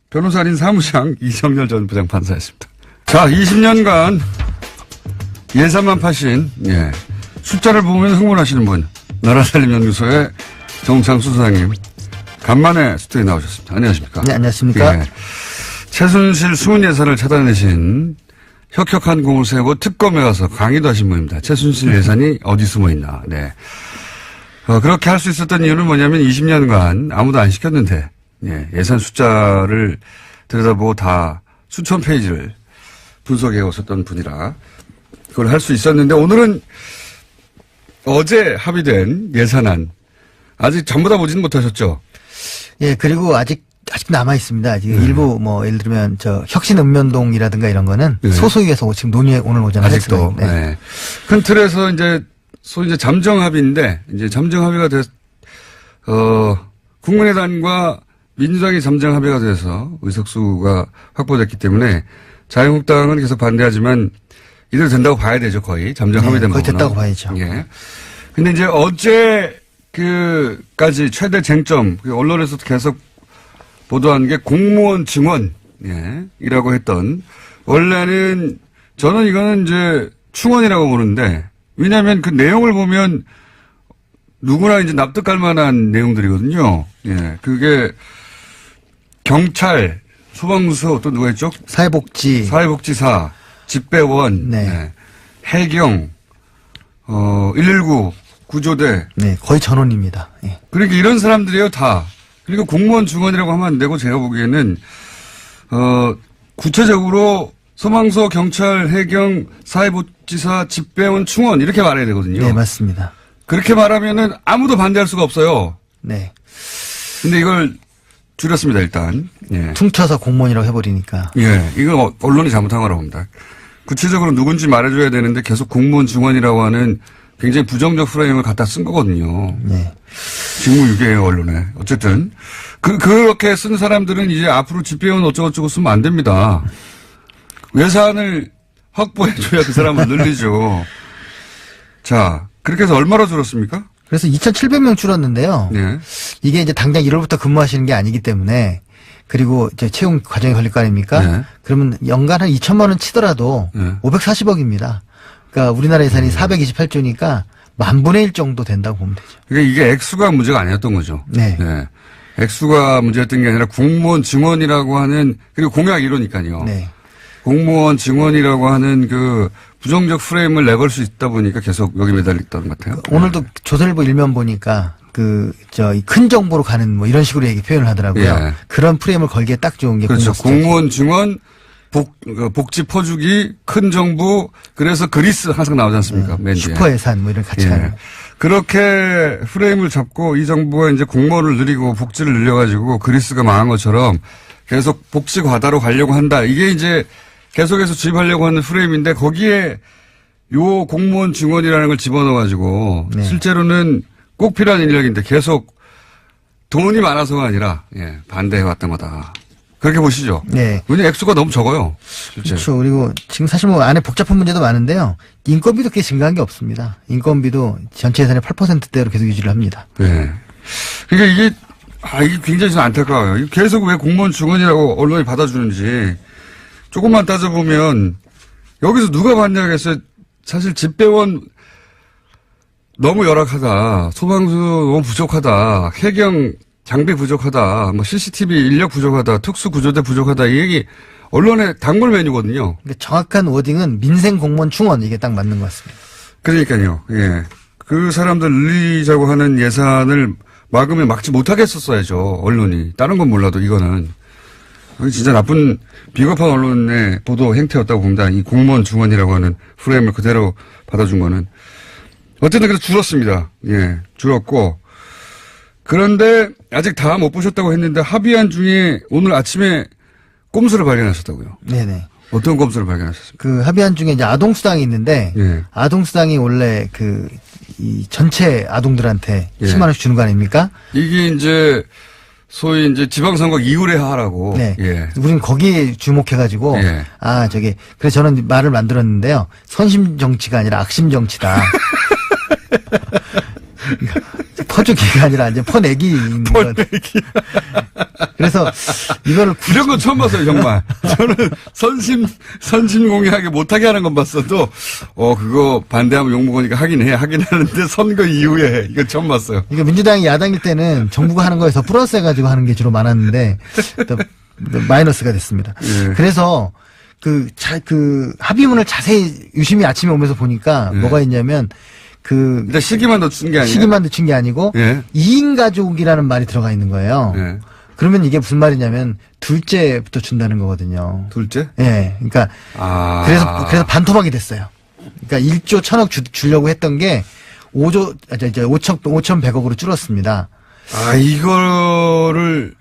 변호사님 사무장 이정열 전 부장판사였습니다. 자, 20년간 예산만 파신, 예. 숫자를 보면 흥분하시는 분, 나라살림연구소의 정창수 소장님, 간만에 스튜디오에 나오셨습니다. 안녕하십니까? 네, 안녕하십니까? 예. 최순실 숨은 예산을 찾아내신 혁혁한 공을 세우고 특검에 가서 강의도 하신 분입니다. 최순실 예산이 어디 숨어 있나. 네. 그렇게 할 수 있었던 이유는 뭐냐면 20년간 아무도 안 시켰는데, 예, 예산 숫자를 들여다보고 다 수천 페이지를 분석해 오셨던 분이라 그걸 할 수 있었는데 오늘은 어제 합의된 예산안 아직 전부 다 보지는 못하셨죠? 예, 그리고 아직 남아 있습니다. 지금 일부 예를 들면 혁신읍면동이라든가 이런 거는 네. 소소위에서 지금 논의에 오늘 오전에 아직도. 했습니다. 네. 네. 큰 틀에서 소위 이제 잠정 합의인데 이제 잠정 합의가 국민의당과 민주당이 잠정 합의가 돼서 의석수가 확보됐기 때문에 자유한국당은 계속 반대하지만 이대로 된다고 봐야 되죠, 거의. 잠정 합의된 거의 부분은. 됐다고 봐야죠. 예. 근데 이제 어제 까지 최대 쟁점, 언론에서도 계속 보도한 게 공무원 증원, 예, 이라고 했던, 원래는 저는 이거는 이제 충원이라고 보는데, 왜냐하면 그 내용을 보면 누구나 이제 납득할 만한 내용들이거든요. 예, 그게 경찰, 소방서 또 누가 했죠? 사회복지사, 집배원, 네. 예, 해경, 119 구조대. 네, 거의 전원입니다. 예. 그러니까 이런 사람들이에요, 다. 그리고 공무원 증원이라고 하면 안 되고 제가 보기에는, 구체적으로 소방서, 경찰, 해경, 사회복지사, 집배원, 충원 이렇게 말해야 되거든요. 네, 맞습니다. 그렇게 말하면은 아무도 반대할 수가 없어요. 네. 근데 이걸 줄였습니다, 일단. 예. 퉁쳐서 공무원이라고 해버리니까. 예. 이거 언론이 잘못한 거라고 봅니다. 구체적으로 누군지 말해줘야 되는데 계속 공무원 증원이라고 하는 굉장히 부정적 프레임을 갖다 쓴 거거든요. 네. 직무유기예요, 언론에. 어쨌든. 그렇게 쓴 사람들은 이제 앞으로 집배원 어쩌고저쩌고 쓰면 안 됩니다. 예산을 확보해줘야 그 사람을 늘리죠. 자, 그렇게 해서 얼마나 줄었습니까? 그래서 2,700명 줄었는데요. 네. 이게 이제 당장 1월부터 근무하시는 게 아니기 때문에 그리고 이제 채용 과정이 걸릴 거 아닙니까? 네. 그러면 연간 한 2천만 원 치더라도 네. 540억입니다. 그러니까 우리나라 예산이 428조니까 10,000분의 1 정도 된다고 보면 되죠. 그러니까 이게 액수가 문제가 아니었던 거죠. 네. 액수가 문제였던 게 아니라 공무원 증원이라고 하는, 그리고 공약 이러니까요. 네. 공무원 증원이라고 하는 그 부정적 프레임을 내걸 수 있다 보니까 계속 여기 매달렸던 것 같아요. 오늘도 조선일보 일면 보니까 큰 정보로 가는 뭐 이런 식으로 얘기 표현을 하더라고요. 예. 그런 프레임을 걸기에 딱 좋은 게 그렇죠. 공무원 숫자죠. 공무원 증원, 복지 퍼주기, 큰 정부, 그래서 그리스 항상 나오지 않습니까? 맨 뒤에. 슈퍼 예산 뭐 이런 같이 가는. 예. 그렇게 프레임을 잡고 이 정부가 이제 공무원을 늘리고 복지를 늘려가지고 그리스가 망한 것처럼 계속 복지 과다로 가려고 한다. 이게 이제 계속해서 주입하려고 하는 프레임인데 거기에 요 공무원 증원이라는 걸 집어넣어가지고 네. 실제로는 꼭 필요한 인력인데 계속 돈이 많아서가 아니라 반대해왔던 거다. 그렇게 보시죠. 네. 왜냐면 액수가 너무 적어요. 실제. 그렇죠. 그리고 지금 사실 뭐 안에 복잡한 문제도 많은데요. 인건비도 그렇게 증가한 게 없습니다. 인건비도 전체 예산의 8%대로 계속 유지를 합니다. 네. 그러니까 이게 굉장히 좀 안타까워요. 이게 계속 왜 공무원 증언이라고 언론이 받아주는지 조금만 따져보면 여기서 누가 반대하겠어요. 사실 집배원 너무 열악하다. 소방수 너무 부족하다. 해경 장비 부족하다. 뭐 CCTV 인력 부족하다. 특수구조대 부족하다. 이 얘기 언론의 단골 메뉴거든요. 그러니까 정확한 워딩은 민생 공무원 충원 이게 딱 맞는 것 같습니다. 그러니까요. 예. 그 사람들 늘리자고 하는 예산을 막으면 막지 못하게 했었어야죠. 언론이. 다른 건 몰라도 이거는. 진짜 나쁜 비겁한 언론의 보도 행태였다고 봅니다. 이 공무원 중원이라고 하는 프레임을 그대로 받아준 거는. 어쨌든 그래서 줄었습니다. 예. 줄었고. 그런데 아직 다 못 보셨다고 했는데 합의안 중에 오늘 아침에 꼼수를 발견하셨다고요. 네네. 어떤 꼼수를 발견하셨습니까? 그 합의안 중에 이제 아동수당이 있는데, 예. 아동수당이 원래 이 전체 아동들한테 예. 10만원씩 주는 거 아닙니까? 이게 이제 소위 이제 지방선거 이후에 하라고. 네. 예. 우리는 거기에 주목해가지고, 예. 그래서 저는 말을 만들었는데요. 선심 정치가 아니라 악심 정치다. 퍼주기가 아니라 이제 퍼내기인 것. 그래서 이거를 이런 건 처음 봤어요, 정말. 저는 선심공개하게 못하게 하는 건 봤어도, 그거 반대하면 욕먹으니까 하긴 하는데 선거 이후에 이거 처음 봤어요. 이거 민주당이 야당일 때는 정부가 하는 거에서 플러스 해가지고 하는 게 주로 많았는데, 또 마이너스가 됐습니다. 예. 그래서 합의문을 자세히 유심히 아침에 오면서 보니까 예. 뭐가 있냐면, 일단 시기만 늦춘 게 아니에요. 시기만 늦춘 게 아니고, 예. 2인 가족이라는 말이 들어가 있는 거예요. 예. 그러면 이게 무슨 말이냐면, 둘째부터 준다는 거거든요. 둘째? 예. 그러니까, 그래서 반토막이 됐어요. 그러니까 1조 1000억 주려고 했던 게 5,100억으로 줄었습니다. 이거를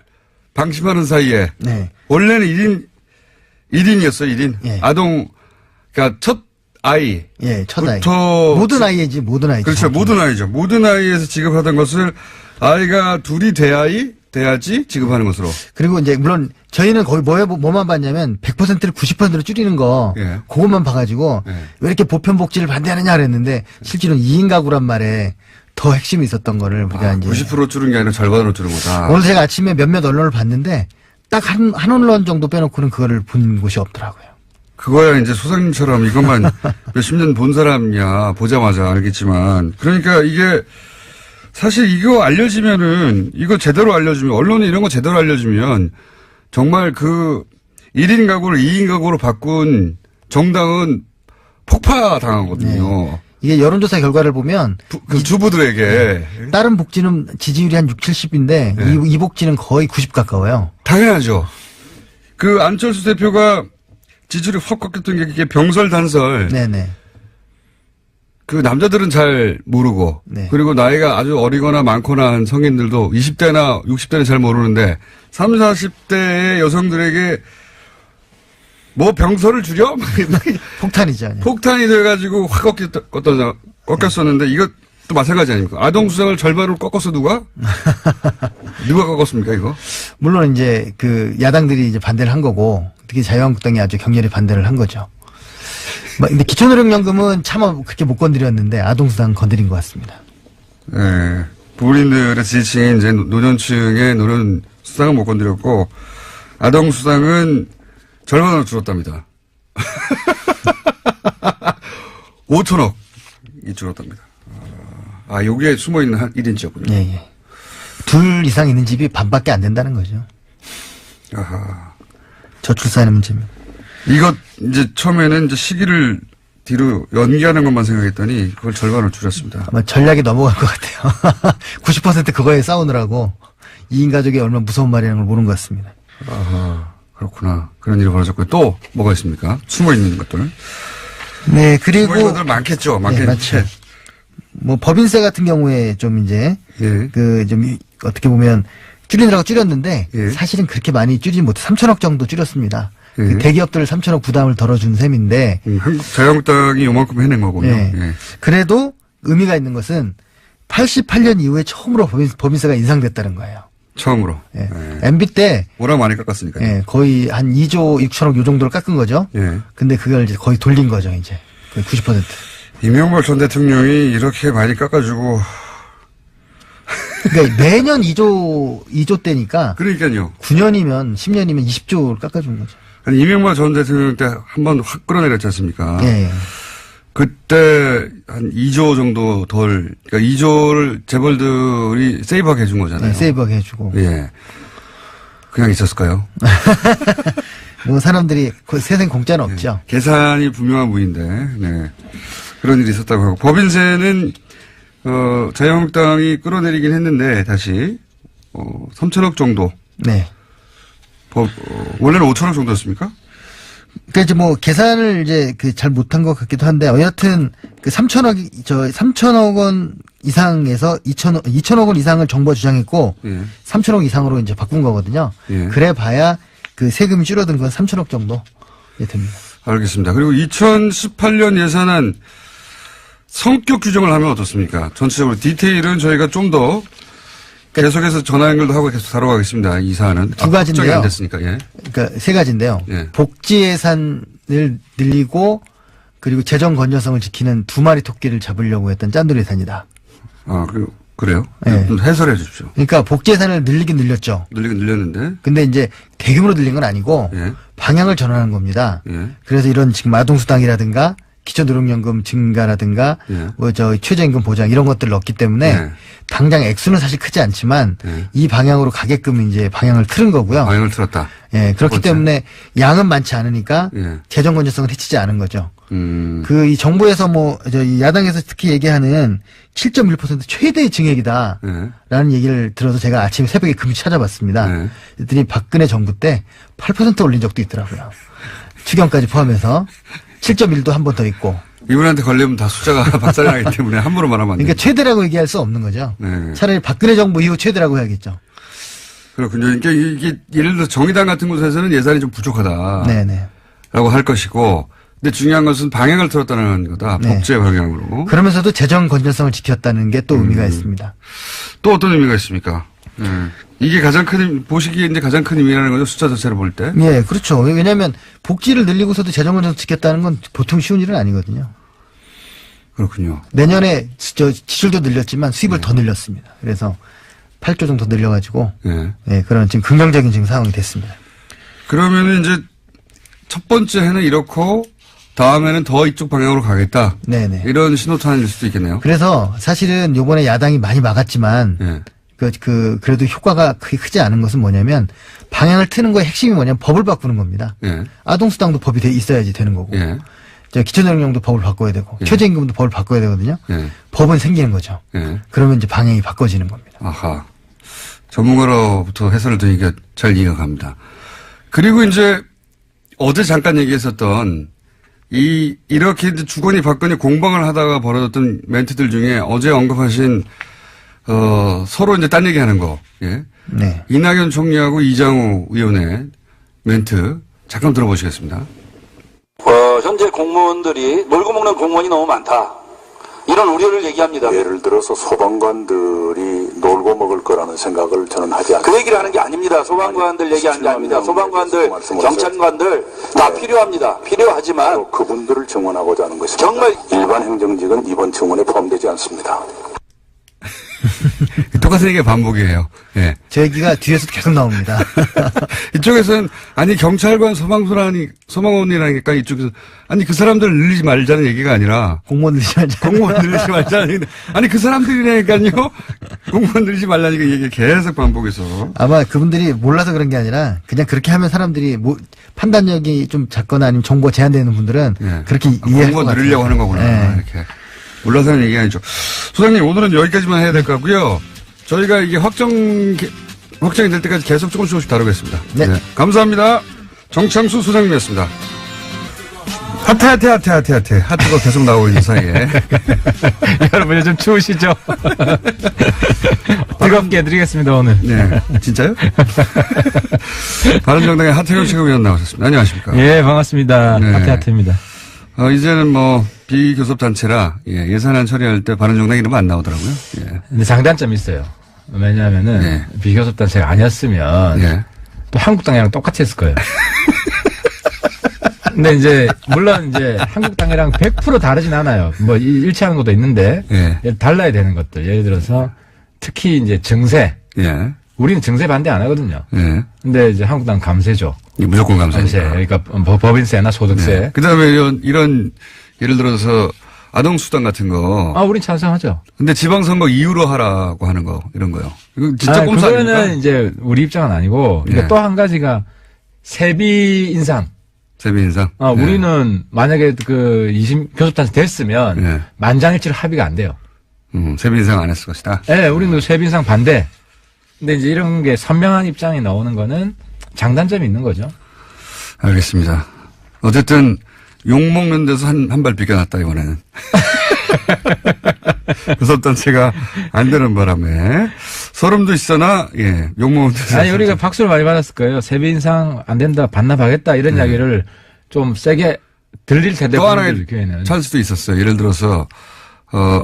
방심하는 사이에. 네. 원래는 1인이었어요, 1인. 예. 아동, 그러니까 첫 아이. 예, 첫 아이. 부터 모든 아이지, 모든 아이지. 그렇죠. 모든 아이죠. 모든 아이에서 지급하던 것을 아이가 둘이 돼야지 지급하는 것으로. 그리고 이제 물론 저희는 거의 뭐만 봤냐면 100%를 90%로 줄이는 거 예. 그것만 봐가지고 예. 왜 이렇게 보편복지를 반대하느냐 그랬는데 실제로는 2인 가구란 말에 더 핵심이 있었던 거를 우리가 이제 90% 줄은 게 아니라 절반으로 줄은 거다. 오늘 제가 아침에 몇몇 언론을 봤는데 딱 한 언론 정도 빼놓고는 그거를 본 곳이 없더라고요. 그거야 이제 소장님처럼 이것만 몇십 년 본 사람이야 보자마자 알겠지만 그러니까 이게 사실 이거 알려지면은 이거 제대로 알려주면 언론이 이런 거 제대로 알려주면 정말 그 1인 가구를 2인 가구로 바꾼 정당은 폭파 당하거든요. 네. 이게 여론조사 결과를 보면 그 주부들에게 다른 복지는 지지율이 한 60, 70인데 네. 이 복지는 거의 90 가까워요. 당연하죠. 그 안철수 대표가 지지율이 확 꺾였던 게 이게 병설단설. 네네. 그 남자들은 잘 모르고 네. 그리고 나이가 아주 어리거나 많거나 한 성인들도 20대나 60대는 잘 모르는데 30, 40대의 여성들에게 뭐 병설을 줄여? 폭탄이죠. 폭탄이 돼가지고 확 꺾였었는데 이것도 마찬가지 아닙니까? 아동수당을 절반으로 꺾었어 누가? 누가 꺾었습니까 이거? 물론 이제 그 야당들이 이제 반대를 한 거고 특히 자유한국당이 아주 격렬히 반대를 한 거죠. 근데 기초노령연금은 차마 그렇게 못 건드렸는데 아동수당 건드린 것 같습니다. 네. 부모님들의 지지층인 이제 노년층의 노년수당은 못 건드렸고 아동수당은 절반으로 줄었답니다. 5천억이 줄었답니다. 요게 숨어있는 한 1인치였군요. 예, 예. 둘 이상 있는 집이 반밖에 안 된다는 거죠. 아하. 저출산의 문제입니다. 이것, 이제 처음에는 이제 시기를 뒤로 연기하는 것만 생각했더니 그걸 절반으로 줄였습니다. 아마 전략이 넘어간 것 같아요. 90% 그거에 싸우느라고 2인 가족이 얼마나 무서운 말이라는 걸 모르는 것 같습니다. 아하. 그렇구나. 그런 일이 벌어졌고요. 또 뭐가 있습니까? 숨어있는 것들. 네, 그리고. 숨어있는 것들 많겠죠. 네, 맞죠. 뭐 법인세 같은 경우에 좀 이제 예. 좀 어떻게 보면 줄이느라고 줄였는데 예. 사실은 그렇게 많이 줄이지 못해 3천억 정도 줄였습니다. 예. 그 대기업들 3천억 부담을 덜어준 셈인데 자유한국당이 요만큼 해낸 거군요. 예. 예. 그래도 의미가 있는 것은 88년 이후에 처음으로 법인세가 인상됐다는 거예요. 처음으로. 예. 예. MB 때 워낙 많이 깎았으니까요. 예, 거의 한 2조 6천억 요 정도를 깎은 거죠. 예. 근데 그걸 이제 거의 돌린 거죠, 이제. 거의 90%. 이명박 전 대통령이 이렇게 많이 깎아주고. 그러니까 매년 2조 때니까. 그러니까요. 9년이면 10년이면 20조를 깎아준 거죠. 아니, 이명박 전 대통령 때 한 번 확 끌어내렸지 않습니까? 예, 예. 그때 한 2조 정도 덜, 그러니까 2조를 재벌들이 세이브하게 해준 거잖아요. 네, 세이브하게 해주고. 예. 그냥 있었을까요? 뭐 사람들이 그 세상 공짜는 없죠. 계산이 분명한 분인데, 네. 그런 일이 있었다고 하고. 법인세는, 자유한국당이 끌어내리긴 했는데, 다시, 3천억 정도. 네. 원래는 5천억 정도였습니까? 그러니까 이제 뭐 계산을 이제 그 잘 못한 것 같기도 한데 여하튼 그 3천억 원 이상에서 2천억 원 이상을 정부가 주장했고 예. 3천억 이상으로 이제 바꾼 거거든요. 예. 그래 봐야 그 세금이 줄어든 건 3천억 정도 됩니다. 알겠습니다. 그리고 2018년 예산안 성격 규정을 하면 어떻습니까? 전체적으로 디테일은 저희가 좀 더 계속해서 전화 연결도 하고 계속 다뤄가겠습니다. 이 사안은. 두 가지인데요. 확정이 안 됐으니까, 예. 그러니까 세 가지인데요. 예. 복지 예산을 늘리고 그리고 재정 건전성을 지키는 두 마리 토끼를 잡으려고 했던 짠돌이 예산이다. 아, 그래요? 예. 좀 해설해 주십시오. 그러니까 복지 예산을 늘리긴 늘렸죠. 늘리긴 늘렸는데. 근데 이제 대규모로 늘린 건 아니고 예. 방향을 전환한 겁니다. 예. 그래서 이런 지금 아동수당이라든가 기초노령연금 증가라든가 예. 뭐 저 최저임금 보장 이런 것들을 넣었기 때문에 예. 당장 액수는 사실 크지 않지만 예. 이 방향으로 가게끔 이제 방향을 틀은 거고요. 방향을 틀었다. 예, 그렇기 번째. 때문에 양은 많지 않으니까 예. 재정 건전성을 해치지 않은 거죠. 그 그 이 정부에서 뭐 저 이 야당에서 특히 얘기하는 7.1% 최대 증액이다. 예. 라는 얘기를 들어서 제가 아침에 새벽에 금시 찾아봤습니다. 네. 그랬더니 박근혜 정부 때 8% 올린 적도 있더라고요. 추경까지 포함해서 7.1도 한 번 더 있고. 이분한테 걸리면 다 숫자가 박살이 나기 때문에 함부로 말하면 안 돼요. 그러니까 최대라고 얘기할 수 없는 거죠. 네. 차라리 박근혜 정부 이후 최대라고 해야겠죠. 그렇군요. 그러니까 이게 예를 들어 정의당 같은 곳에서는 예산이 좀 부족하다. 네네. 라고 할 것이고, 근데 중요한 것은 방향을 틀었다는 거다. 네. 복제 방향으로. 그러면서도 재정 건전성을 지켰다는 게 또 의미가 있습니다. 또 어떤 의미가 있습니까? 이게 가장 큰, 보시기에 이제 가장 큰 의미라는 거죠. 숫자 자체를 볼 때. 예, 그렇죠. 왜냐하면 복지를 늘리고서도 재정 건전성 지켰다는 건 보통 쉬운 일은 아니거든요. 그렇군요. 내년에 지출도 늘렸지만 수입을 더 늘렸습니다. 그래서 8조 정도 늘려가지고 예. 예, 그런 지금 긍정적인 지금 상황이 됐습니다. 그러면은 이제 첫 번째 해는 이렇고, 다음에는 더 이쪽 방향으로 가겠다. 네네. 이런 신호탄일 수도 있겠네요. 그래서 사실은 요번에 야당이 많이 막았지만 예. 그래도 효과가 크게 크지 않은 것은 뭐냐면 방향을 트는 거의 핵심이 뭐냐면 법을 바꾸는 겁니다. 예. 아동수당도 법이 있어야지 되는 거고. 예. 기초노령령도 법을 바꿔야 되고. 예. 최저임금도 법을 바꿔야 되거든요. 예. 법은 생기는 거죠. 예. 그러면 이제 방향이 바꿔지는 겁니다. 아하. 전문가로부터 해설을 드리니까 잘 이해가 갑니다. 그리고 이제 어제 잠깐 얘기했었던 이렇게 이제 주거니 받거니 공방을 하다가 벌어졌던 멘트들 중에 어제 언급하신 서로 이제 딴 얘기하는 거. 예. 네. 이낙연 총리하고 이장우 의원의 멘트 잠깐 들어보시겠습니다. 현재 공무원들이 놀고 먹는 공무원이 너무 많다. 이런 우려를 얘기합니다. 예를 들어서 소방관들이 놀고 먹을 거라는 생각을 저는 하지 않습니다. 그 얘기를 하는 게 아닙니다. 소방관들 얘기하는 게 아닙니다. 소방관들, 경찰관들 다 필요합니다. 필요하지만 그분들을 증원하고자 하는 것입니다. 정말 일반 행정직은 이번 증원에 포함되지 않습니다. 똑같은 얘기가 반복이에요. 예. 저 얘기가 뒤에서 계속 나옵니다. 이쪽에서는 아니 경찰관 소방원이라니까 이쪽에서 아니 그 사람들 늘리지 말자는 얘기가 아니라 공무원 늘리지 말자. 공무원 늘리지 말자는 얘기 아니 그 사람들이라니까요. 공무원 늘리지 말라니까 얘기 계속 반복해서 아마 그분들이 몰라서 그런 게 아니라 그냥 그렇게 하면 사람들이 판단력이 좀 작거나 아니면 정보가 제한되는 분들은 예. 그렇게 이해할 것 공무원 같아요. 늘리려고 하는 거구나. 예. 이렇게 몰라서 하는 얘기 아니죠. 소장님 오늘은 여기까지만 해야 될 것 같고요. 저희가 이게 확정이 될 때까지 계속 조금씩 다루겠습니다. 네. 감사합니다. 정창수 소장님이었습니다. 하트가 계속 나오고 있는 사이에. 여러분 요즘 추우시죠? 뜨겁게 해드리겠습니다 오늘. 네. 진짜요? 바른정당의 하태경 최고위원 나오셨습니다. 안녕하십니까? 예, 반갑습니다. 네. 하태하태입니다. 이제는 뭐 비교섭단체라 예산안 처리할 때 바른정당 이름 안 나오더라고요. 예. 근데 장단점이 있어요. 왜냐하면은 네. 비교섭단체가 아니었으면 예. 또 한국당이랑 똑같이 했을 거예요. 근데 이제 물론 이제 한국당이랑 100% 다르진 않아요. 뭐 일치하는 것도 있는데 예. 달라야 되는 것들. 예를 들어서 특히 이제 증세. 예. 우리는 증세 반대 안 하거든요. 예. 근데 이제 한국당 감세죠. 무조건 감세. 감사합니다. 그러니까 법인세나 소득세. 네. 그 다음에 이런, 예를 들어서 아동수당 같은 거. 아, 우린 찬성하죠. 근데 지방선거 이후로 하라고 하는 거, 이런 거요. 이거 진짜 꼼수 그거는 아닙니까? 이제 우리 입장은 아니고, 예. 또 한 가지가 세비 인상. 세비 인상. 예. 우리는 만약에 교섭단체 됐으면 예. 만장일치로 합의가 안 돼요. 세비 인상 안 했을 것이다. 예, 우리는 세비 인상 반대. 근데 이제 이런 게 선명한 입장이 나오는 거는 장단점이 있는 거죠. 알겠습니다. 어쨌든 욕먹는 데서 한 발 비껴났다, 이번에는. 교섭단체가 안 되는 바람에 소름도 있으나, 예, 욕먹는 데서. 아니, 우리가 박수를 많이 받았을 거예요. 세비 인상 안 된다, 반납하겠다, 이런 이야기를 좀 세게 들릴 텐데, 또 하나의 분들 기회는. 찬스도 있었어요. 예를 들어서,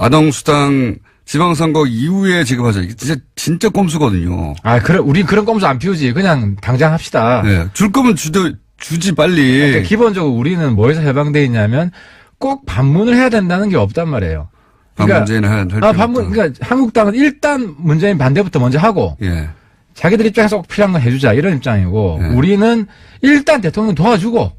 아동수당 지방선거 이후에 지급하자. 이게 진짜 꼼수거든요. 우리 그런 꼼수 안 피우지. 그냥 당장 합시다. 네. 줄 거면 주지 빨리. 그러니까 기본적으로 우리는 뭐에서 해방돼 있냐면 꼭 반문을 해야 된다는 게 없단 말이에요. 반문제는 할 필요 없다. 그러니까 한국당은 일단 문재인 반대부터 먼저 하고 예. 자기들 입장에서 꼭 필요한 건 해주자 이런 입장이고 예. 우리는 일단 대통령 도와주고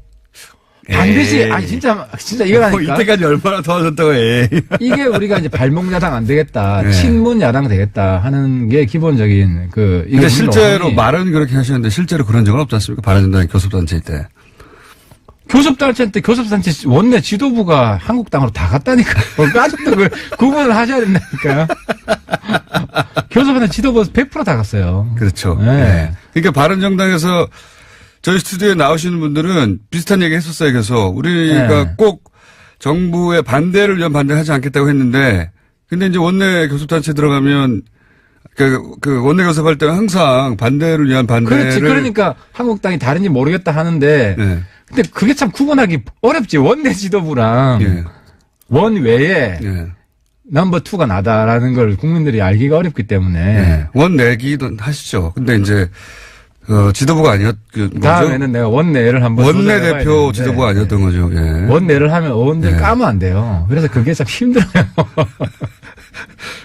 반드시 진짜 이거라니까. 이때까지 얼마나 도와줬다고 해. 이게 우리가 이제 발목야당 안 되겠다, 네. 친문 야당 되겠다 하는 게 기본적인 근데 실제로 말은 그렇게 하시는데 실제로 그런 적은 없지 않습니까? 바른정당의 교섭단체 때. 교섭단체 때 교섭단체 원내 지도부가 한국당으로 다 갔다니까. 아직도 그 구분을 하셔야 된다니까요. 교섭단체 지도부 100% 다 갔어요. 그렇죠. 네. 네. 그러니까 바른정당에서 저희 스튜디오에 나오시는 분들은 비슷한 얘기 했었어요. 그래서 우리가 네. 꼭 정부의 반대를 위한 반대를 하지 않겠다고 했는데 근데 이제 원내 교섭단체 들어가면 그 원내 교섭할 때는 항상 반대를 위한 반대를. 그렇지. 그러니까 한국당이 다른지 모르겠다 하는데 네. 근데 그게 참 구분하기 어렵지. 원내 지도부랑 예. 원외에 예. 넘버 2가 나다라는 걸 국민들이 알기가 어렵기 때문에 예. 원내기도 하시죠. 근데 이제 지도부가 다음에는 내가 원내를 한번 원내대표 지도부가 아니었던 거죠. 예. 원내를 하면 의원들 까면 안 돼요. 그래서 그게 참 힘들어요.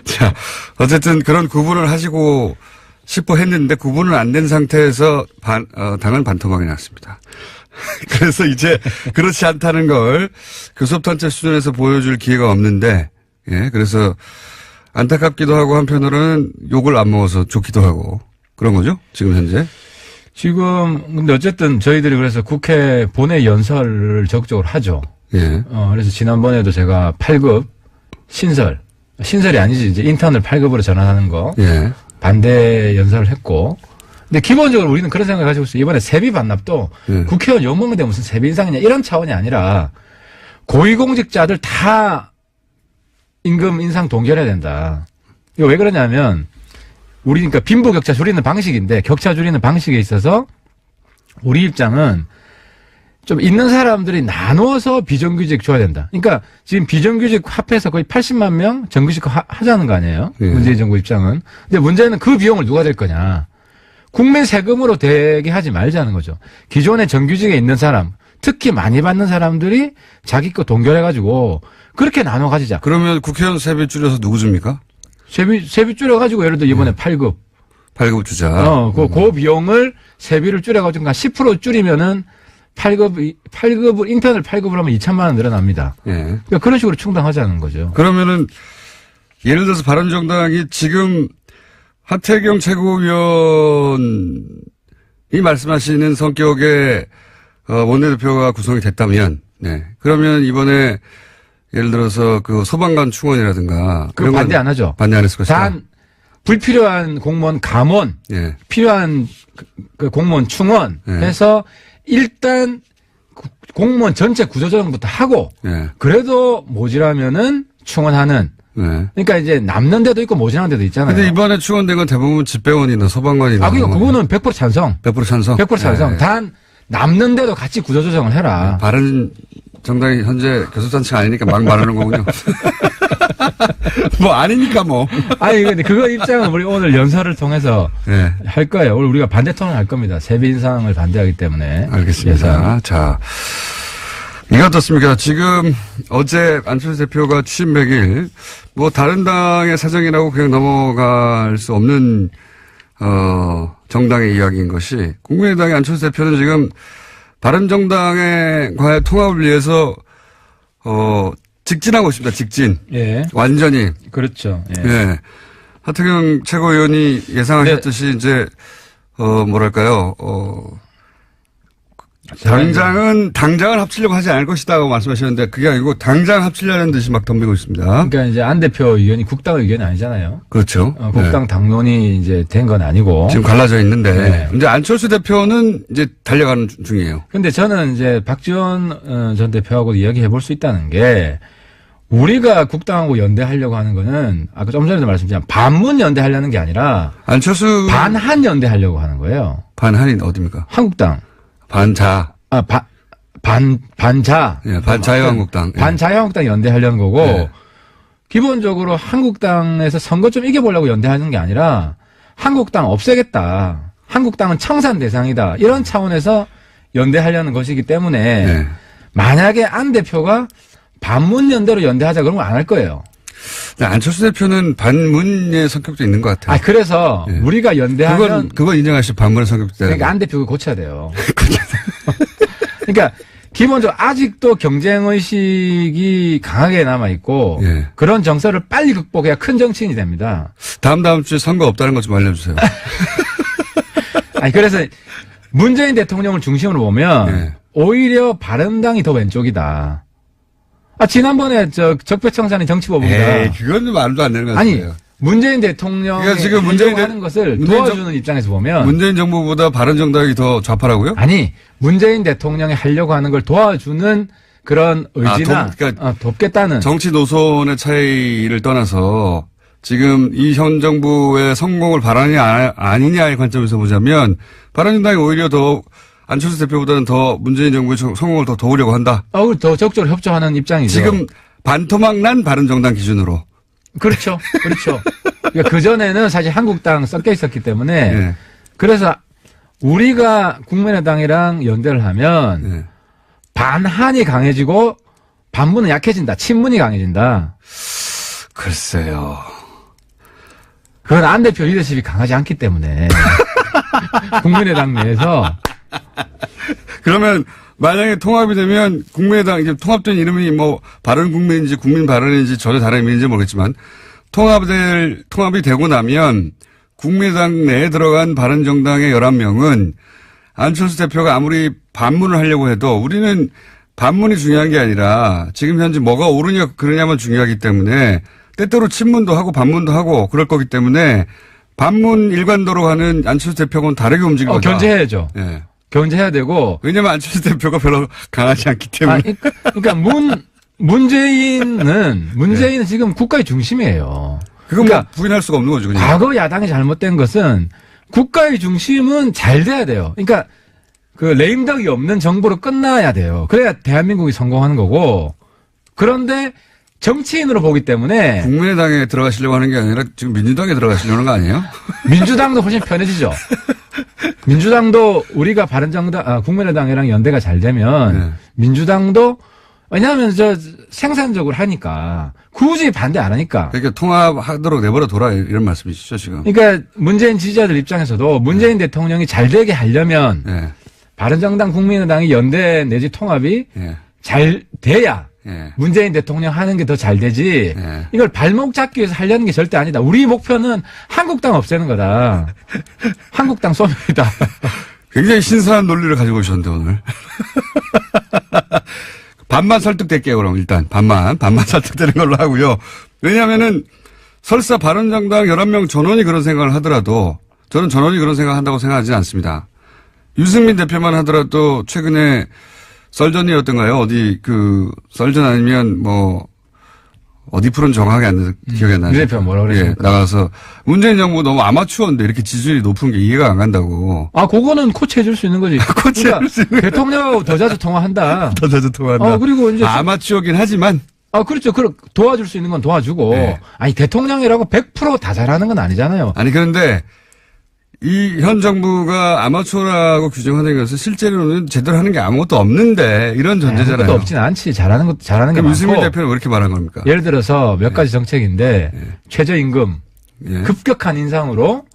자, 어쨌든 그런 구분을 하시고 싶어 했는데 구분을 안 된 상태에서 당은 반토막이 났습니다. 그래서 이제 그렇지 않다는 걸 교섭단체 수준에서 보여줄 기회가 없는데, 예, 그래서 안타깝기도 하고 한편으로는 욕을 안 먹어서 좋기도 하고 그런 거죠? 지금 현재? 지금 근데 어쨌든 저희들이 그래서 국회 본회 연설을 적극적으로 하죠. 예. 그래서 지난번에도 제가 8급 신설이 아니지 이제 인턴을 8급으로 전환하는 거 예. 반대 연설을 했고. 근데 기본적으로 우리는 그런 생각을 가지고 있어요. 이번에 세비 반납도 국회의원 욕먹는데 무슨 세비 인상이냐 이런 차원이 아니라 고위공직자들 다 임금 인상 동결해야 된다. 이거 왜 그러냐면 우리 그러니까 빈부격차 줄이는 방식인데 격차 줄이는 방식에 있어서 우리 입장은 좀 있는 사람들이 나누어서 비정규직 줘야 된다. 그러니까 지금 비정규직 합해서 거의 80만 명 정규직 하자는 거 아니에요? 문재인 정부 입장은. 근데 문제는 그 비용을 누가 댈 거냐. 국민 세금으로 되게 하지 말자는 거죠. 기존에 정규직에 있는 사람, 특히 많이 받는 사람들이 자기 거 동결해가지고 그렇게 나눠 가지자. 그러면 국회의원 세비 줄여서 누구 줍니까? 세비 줄여가지고 예를 들어 이번에 8급. 8급 주자. 그 비용을 세비를 줄여가지고 10% 줄이면은 8급을, 인턴을 8급을 하면 2천만 원 늘어납니다. 예. 그러니까 그런 식으로 충당하자는 거죠. 그러면은 예를 들어서 바른정당이 지금 하태경 최고위원이 말씀하시는 성격의 원내대표가 구성이 됐다면, 네. 그러면 이번에 예를 들어서 그 소방관 충원이라든가 그거 반대 안 하죠. 반대 안 했을 것이다. 단 불필요한 공무원 감원, 예. 필요한 그 공무원 충원 예. 해서 일단 공무원 전체 구조조정부터 하고 예. 그래도 모자라면은 충원하는. 네. 그러니까 이제 남는 데도 있고 모자란 데도 있잖아요. 근데 이번에 충원된 건 대부분 집배원이나 소방관이나. 그러니까 그거는 100% 찬성. 100% 찬성? 100% 찬성. 네. 단 남는 데도 같이 구조조정을 해라. 바른 정당이 현재 교섭단체가 아니니까 막 말하는 거군요. 뭐 아니니까 뭐. 아니 근데 그거 입장은 우리 오늘 연설을 통해서 네. 할 거예요. 오늘 우리가 반대 토론을 할 겁니다. 세비 인상을 반대하기 때문에. 알겠습니다. 예산. 자, 이거 어떻습니까? 지금 어제 안철수 대표가 취임 100일, 뭐 다른 당의 사정이라고 그냥 넘어갈 수 없는 정당의 이야기인 것이, 국민의당의 안철수 대표는 지금 바른정당과의 통합을 위해서 직진하고 있습니다. 직진. 예. 완전히. 그렇죠. 예. 예. 하태경 최고위원이 예상하셨듯이 이제 뭐랄까요? 당장을 합치려고 하지 않을 것이다고 말씀하셨는데 그게 아니고 당장 합치려는 듯이 막 덤비고 있습니다. 그러니까 이제 안 대표 의견이 국당 의견이 아니잖아요. 그렇죠. 국당 네. 당론이 이제 된 건 아니고. 지금 갈라져 있는데 네. 이제 안철수 대표는 이제 달려가는 중이에요. 근데 저는 이제 박지원 전 대표하고 이야기해 볼 수 있다는 게 우리가 국당하고 연대하려고 하는 거는 아까 좀 전에도 말씀드렸지만 반문 연대하려는 게 아니라 안철수 반한 연대하려고 하는 거예요. 반한이 어디입니까? 한국당. 반자. 반자. 예, 반자유한국당. 예. 반자유한국당 연대하려는 거고 네. 기본적으로 한국당에서 선거 좀 이겨보려고 연대하는 게 아니라 한국당 없애겠다. 한국당은 청산 대상이다. 이런 차원에서 연대하려는 것이기 때문에 네. 만약에 안 대표가 반문 연대로 연대하자 그러면 안 할 거예요. 안철수 대표는 반문의 성격도 있는 것 같아요. 그래서 예. 우리가 연대하면 그건 인정하시죠. 반문의 성격도. 그러니까 안 대표 그거 고쳐야 돼요. 그러니까 기본적으로 아직도 경쟁의식이 강하게 남아있고 예. 그런 정서를 빨리 극복해야 큰 정치인이 됩니다. 다음 주에 선거 없다는 것 좀 알려주세요. 그래서 문재인 대통령을 중심으로 보면 예. 오히려 바른당이 더 왼쪽이다. 지난번에 적폐청산의 정치법입니다. 에이, 그건 말도 안 되는 것 같아요. 아니 문재인 대통령이 그러니까 지금 문재인 하는 것을 문재인 도와주는 입장에서 보면 문재인 정부보다 바른정당이 더 좌파라고요? 아니 문재인 대통령이 하려고 하는 걸 도와주는 그런 의지나 그러니까 돕겠다는 정치 노선의 차이를 떠나서 지금 이 현 정부의 성공을 바라느냐 아니냐의 관점에서 보자면 바른정당이 오히려 더 안철수 대표보다는 더 문재인 정부의 성공을 더 도우려고 한다. 더 적극적으로 협조하는 입장이죠. 지금 반토막 난 바른정당 기준으로. 그렇죠. 그러니까 그전에는 사실 한국당 섞여 있었기 때문에 네. 그래서 우리가 국민의당이랑 연대를 하면 네. 반한이 강해지고 반문은 약해진다. 친문이 강해진다. 글쎄요. 그건 안 대표 리더십이 강하지 않기 때문에 국민의당 내에서 그러면 만약에 통합이 되면 국민의당 이제 통합된 이름이 뭐 바른국민인지 국민바른인지 전혀 다른 의미인지 모르겠지만 통합이 되고 나면 국민의당 내에 들어간 바른정당의 11명은 안철수 대표가 아무리 반문을 하려고 해도 우리는 반문이 중요한 게 아니라 지금 현재 뭐가 옳으냐 그러냐만 중요하기 때문에 때때로 친문도 하고 반문도 하고 그럴 거기 때문에 반문 일관도로 하는 안철수 대표하고는 다르게 움직일 거다. 견제해야죠. 예. 견제해야 되고. 왜냐면 안철수 대표가 별로 강하지 않기 때문에. 그러니까 문재인은 지금 국가의 중심이에요. 그건 그러니까 뭐 부인할 수가 없는 거죠. 그냥. 과거 야당이 잘못된 것은 국가의 중심은 잘 돼야 돼요. 그러니까 그 레임덕이 없는 정부로 끝나야 돼요. 그래야 대한민국이 성공하는 거고. 그런데 정치인으로 보기 때문에 국민의당에 들어가시려고 하는 게 아니라 지금 민주당에 들어가시려는 거 아니에요? 민주당도 훨씬 편해지죠. 민주당도 우리가 국민의당이랑 연대가 잘 되면 네. 민주당도 왜냐하면 생산적으로 하니까 굳이 반대 안 하니까. 그러니까 통합하도록 내버려 둬라 이런 말씀이시죠 지금. 그러니까 문재인 지지자들 입장에서도 문재인 대통령이 잘 되게 하려면 예. 바른정당 국민의당이 연대 내지 통합이 예. 잘 돼야 예. 문재인 대통령 하는 게 더 잘 되지. 예. 이걸 발목 잡기 위해서 하려는 게 절대 아니다. 우리 목표는 한국당 없애는 거다. 한국당 소멸이다. 굉장히 신선한 논리를 가지고 오셨는데 오늘. 반만 설득될게요 그럼 일단 반만 설득되는 걸로 하고요. 왜냐하면은 설사 바른정당 11명 전원이 그런 생각을 하더라도 저는 전원이 그런 생각을 한다고 생각하지 않습니다. 유승민 대표만 하더라도 최근에 썰전이었던가요? 어디 썰전 아니면 어디 프로는 정확하게 기억이 안 나요. 유 대표 뭐라고 그랬습니까? 예, 나가서 문재인 정부 너무 아마추어인데 이렇게 지지율이 높은 게 이해가 안 간다고. 그거는 코치해줄 수 있는 거지. 코치해줄 수 있는 대통령하고 더 자주 통화한다. 더 자주 통화한다. 그리고 이제 아마추어긴 하지만 그렇죠. 도와줄 수 있는 건 도와주고. 네. 아니, 대통령이라고 100% 다 잘하는 건 아니잖아요. 아니, 그런데 이 현 정부가 아마추어라고 규정하는 것은 실제로는 제대로 하는 게 아무것도 없는데 이런 전제잖아요. 아무것도 없진 않지. 잘하는 게 그럼 많고. 유승민 대표는 왜 이렇게 말한 겁니까? 예를 들어서 몇 가지 정책인데 최저임금 예. 급격한 인상으로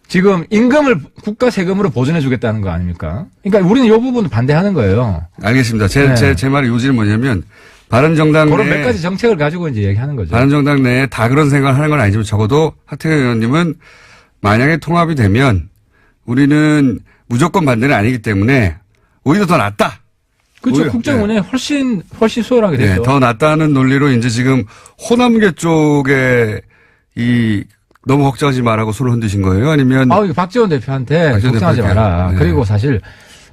지금 임금을 국가 세금으로 보존해 주겠다는 거 아닙니까? 그러니까 우리는 이 부분 반대하는 거예요. 알겠습니다. 제 말의 요지는 뭐냐면 바른정당 그런 내에 몇 가지 정책을 가지고 이제 얘기하는 거죠. 바른정당 내에 다 그런 생각을 하는 건 아니지만 적어도 하태경 의원님은 만약에 통합이 되면 우리는 무조건 반대는 아니기 때문에 오히려 더 낫다. 그렇죠. 오히려, 국정원에 훨씬 수월하게 네, 됐죠. 더 낫다는 논리로 이제 지금 호남계 쪽에 너무 걱정하지 말라고 손을 흔드신 거예요? 아니면 이거 박지원 대표한테 박지원 걱정하지 대표한테. 마라. 네. 그리고 사실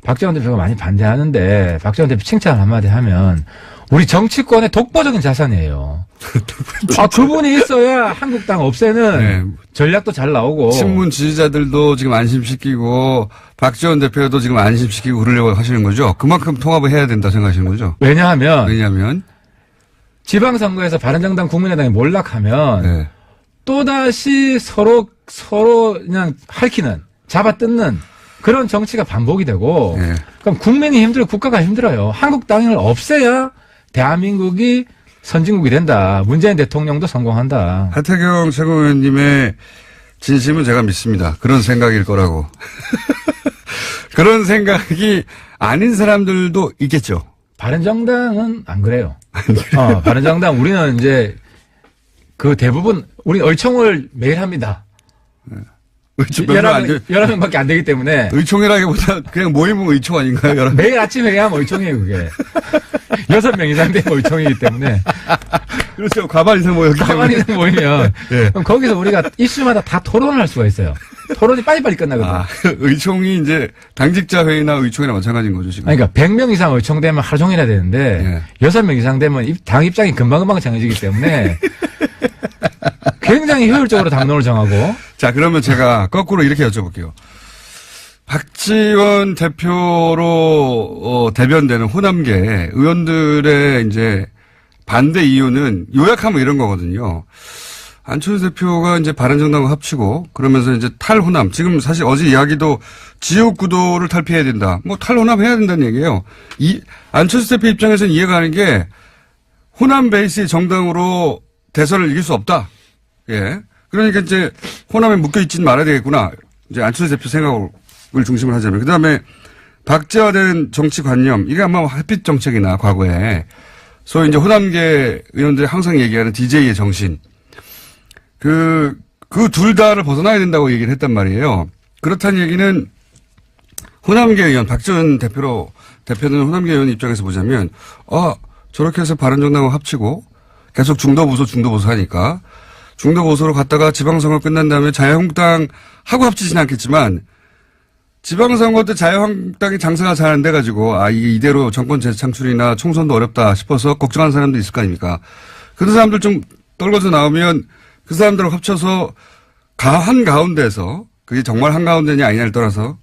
박지원 대표가 많이 반대하는데 박지원 대표 칭찬 한마디 하면 우리 정치권의 독보적인 자산이에요. 그분이 있어야 한국당 없애는 네. 전략도 잘 나오고. 친문 지지자들도 지금 안심시키고 박지원 대표도 지금 안심시키고 그러려고 하시는 거죠? 그만큼 통합을 해야 된다 생각하시는 거죠? 왜냐하면 지방선거에서 바른정당 국민의당이 몰락하면 네. 또다시 서로 그냥 핥히는 잡아뜯는 그런 정치가 반복이 되고 네. 그럼 국민이 힘들고 국가가 힘들어요. 한국당을 없애야 대한민국이 선진국이 된다. 문재인 대통령도 성공한다. 하태경 최고위원님의 진심은 제가 믿습니다. 그런 생각일 거라고. 그런 생각이 아닌 사람들도 있겠죠. 바른정당은 안 그래요. 바른정당 우리는 이제 그 대부분 우리 의총을 매일 합니다. 의총 11명밖에 안 되기 때문에. 의총이라기보다 그냥 모임은 의총 아닌가요? 매일 아침 회의하면 의총이에요, 그게. 6명 이상 되면 의총이기 때문에. 그렇죠. 과반 이상 모였기 때문에. 가만히 있는 모이면. 네. 그럼 거기서 우리가 이슈마다 다 토론을 할 수가 있어요. 토론이 빨리빨리 끝나거든요. 의총이 이제 당직자 회의나 의총이나 마찬가지인 거죠, 지금. 그러니까 100명 이상 의총되면 하루 종일 해야 되는데 6명 이상 되면 당 입장이 금방금방 정해지기 때문에 굉장히 효율적으로 당론을 정하고. 자, 그러면 제가 거꾸로 이렇게 여쭤볼게요. 박지원 대표로 대변되는 호남계 의원들의 이제 반대 이유는 요약하면 이런 거거든요. 안철수 대표가 이제 바른정당과 합치고 그러면서 이제 탈호남, 지금 사실 어제 이야기도 지역구도를 탈피해야 된다. 뭐 탈호남 해야 된다는 얘기예요. 안철수 대표 입장에서는 이해가 가는 게 호남 베이스의 정당으로 대선을 이길 수 없다. 예. 그러니까 이제 호남에 묶여있지는 말아야 되겠구나. 이제 안철수 대표 생각을 중심으로 하자면. 그 다음에 박제화된 정치관념. 이게 아마 햇빛 정책이나 과거에 소위 이제 호남계 의원들이 항상 얘기하는 DJ의 정신. 그 둘 다를 벗어나야 된다고 얘기를 했단 말이에요. 그렇다는 얘기는 호남계 의원, 박지원 대표는 호남계 의원 입장에서 보자면, 저렇게 해서 바른정당과 합치고 계속 중도보수 하니까 중도보수로 갔다가 지방선거 끝난 다음에 자유한국당하고 합치진 않겠지만 지방선거 때 자유한국당이 장사가 잘 안 돼가지고 이게 이대로 정권 재창출이나 총선도 어렵다 싶어서 걱정하는 사람도 있을 거 아닙니까? 그런 사람들 좀 떨궈져 나오면 그 사람들하고 합쳐서 한가운데에서 그게 정말 한가운데냐 아니냐를 떠나서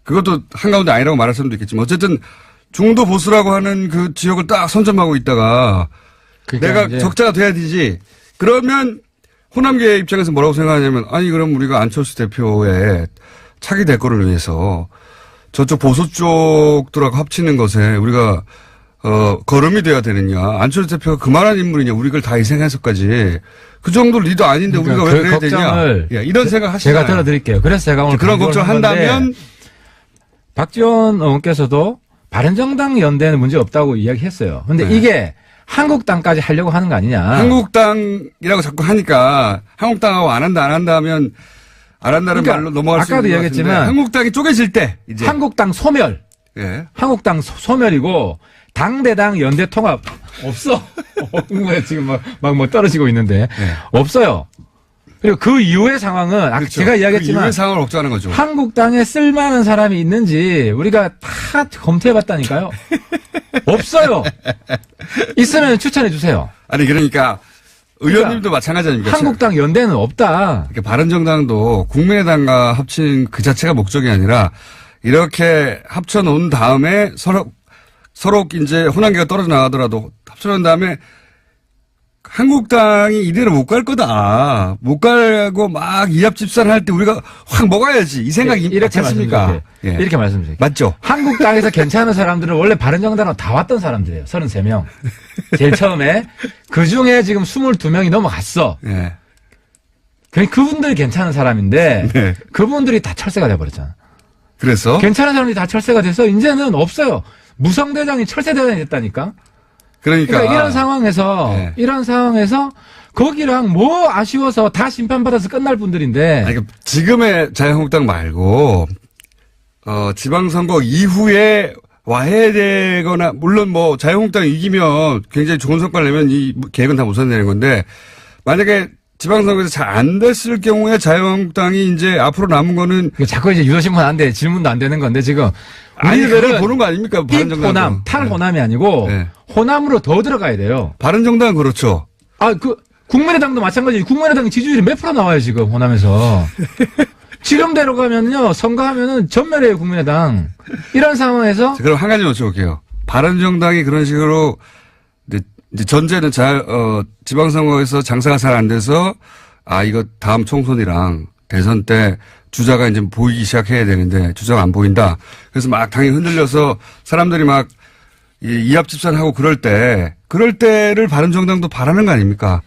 그것도 한가운데 아니라고 말할 사람도 있겠지만 어쨌든 중도 보수라고 하는 그 지역을 딱 선점하고 있다가 내가 적자가 돼야 되지. 그러면 호남계 입장에서 뭐라고 생각하냐면 그럼 우리가 안철수 대표의 차기 대권을 위해서 저쪽 보수 쪽들하고 합치는 것에 우리가 거름이 돼야 되느냐. 안철수 대표가 그만한 인물이냐. 우리를 다 희생해서까지. 그 정도 리더 아닌데 우리가 왜 그래야 되냐. 이런 생각 하시잖아요. 제가 들어드릴게요. 그래서 제가 오늘 그런 걱정한다면 박지원 의원께서도 바른정당 연대는 문제 없다고 이야기했어요. 근데 이게 한국당까지 하려고 하는 거 아니냐. 한국당이라고 자꾸 하니까 한국당하고 안 한다 하면 안 한다는 말로 넘어갈 수 있는 것 같은데 이야기했지만 한국당이 쪼개질 때 이제 한국당 소멸. 예. 한국당 소멸이고 당대당 연대 통합 없어. 지금 막 떨어지고 있는데 없어요. 그리고 그 이후의 상황은 아까 제가 이야기했지만 그 이후의 상황을 걱정하는 거죠. 한국당에 쓸만한 사람이 있는지 우리가 다 검토해봤다니까요. 없어요. 있으면 추천해 주세요. 아니 그러니까 의원님도 마찬가지 아닙니까? 한국당 연대는 없다. 이렇게 바른정당도 국민의당과 합친 그 자체가 목적이 아니라 이렇게 합쳐놓은 다음에 서로 이제 호남계가 떨어져 나가더라도 합쳐놓은 다음에 한국당이 이대로 못 갈 거다. 못 가고 막 이합집산할 때 우리가 확 먹어야지. 이 생각이 이렇게 맞습니까? 말씀드릴게요. 이렇게 말씀드릴게요. 맞죠? 한국당에서 괜찮은 사람들은 원래 바른정당으로 다 왔던 사람들이에요. 33명. 제일 처음에. 그 중에 지금 22명이 넘어갔어. 예. 그분들이 괜찮은 사람인데 네. 그분들이 다 철새가 돼버렸잖아. 그래서 괜찮은 사람들이 다 철새가 돼서 이제는 없어요. 무성대장이 철새대장이 됐다니까. 그러니까 이런 상황에서 거기랑 뭐 아쉬워서 다 심판받아서 끝날 분들인데. 아니, 그러니까 지금의 자유한국당 말고 지방선거 이후에 와해되거나 물론 뭐 자유한국당이 이기면 굉장히 좋은 성과를 내면 이 계획은 다 무산되는 건데 만약에 지방선거에서 잘 안 됐을 경우에 자유한국당이 이제 앞으로 남은 거는 자꾸 이제 유도신문 안 돼. 질문도 안 되는 건데 지금 아니 그걸 우리들은 보는 거 아닙니까? 바른정당 호남, 탈호남이 아니고 네. 호남으로 더 들어가야 돼요. 바른정당은 그렇죠. 국민의당도 마찬가지. 국민의당 지지율이 몇 프로 나와요 지금 호남에서. 지금대로 가면요 선거하면은 전멸해요 국민의당. 이런 상황에서 그럼 한 가지 여쭤볼게요. 바른정당이 그런 식으로 이제 전제는 지방선거에서 장사가 잘 안 돼서 이거 다음 총선이랑 대선 때 주자가 이제 보이기 시작해야 되는데 주자가 안 보인다. 그래서 막 당이 흔들려서 사람들이 막 이합집산하고 그럴 때를 바른정당도 바라는 거 아닙니까?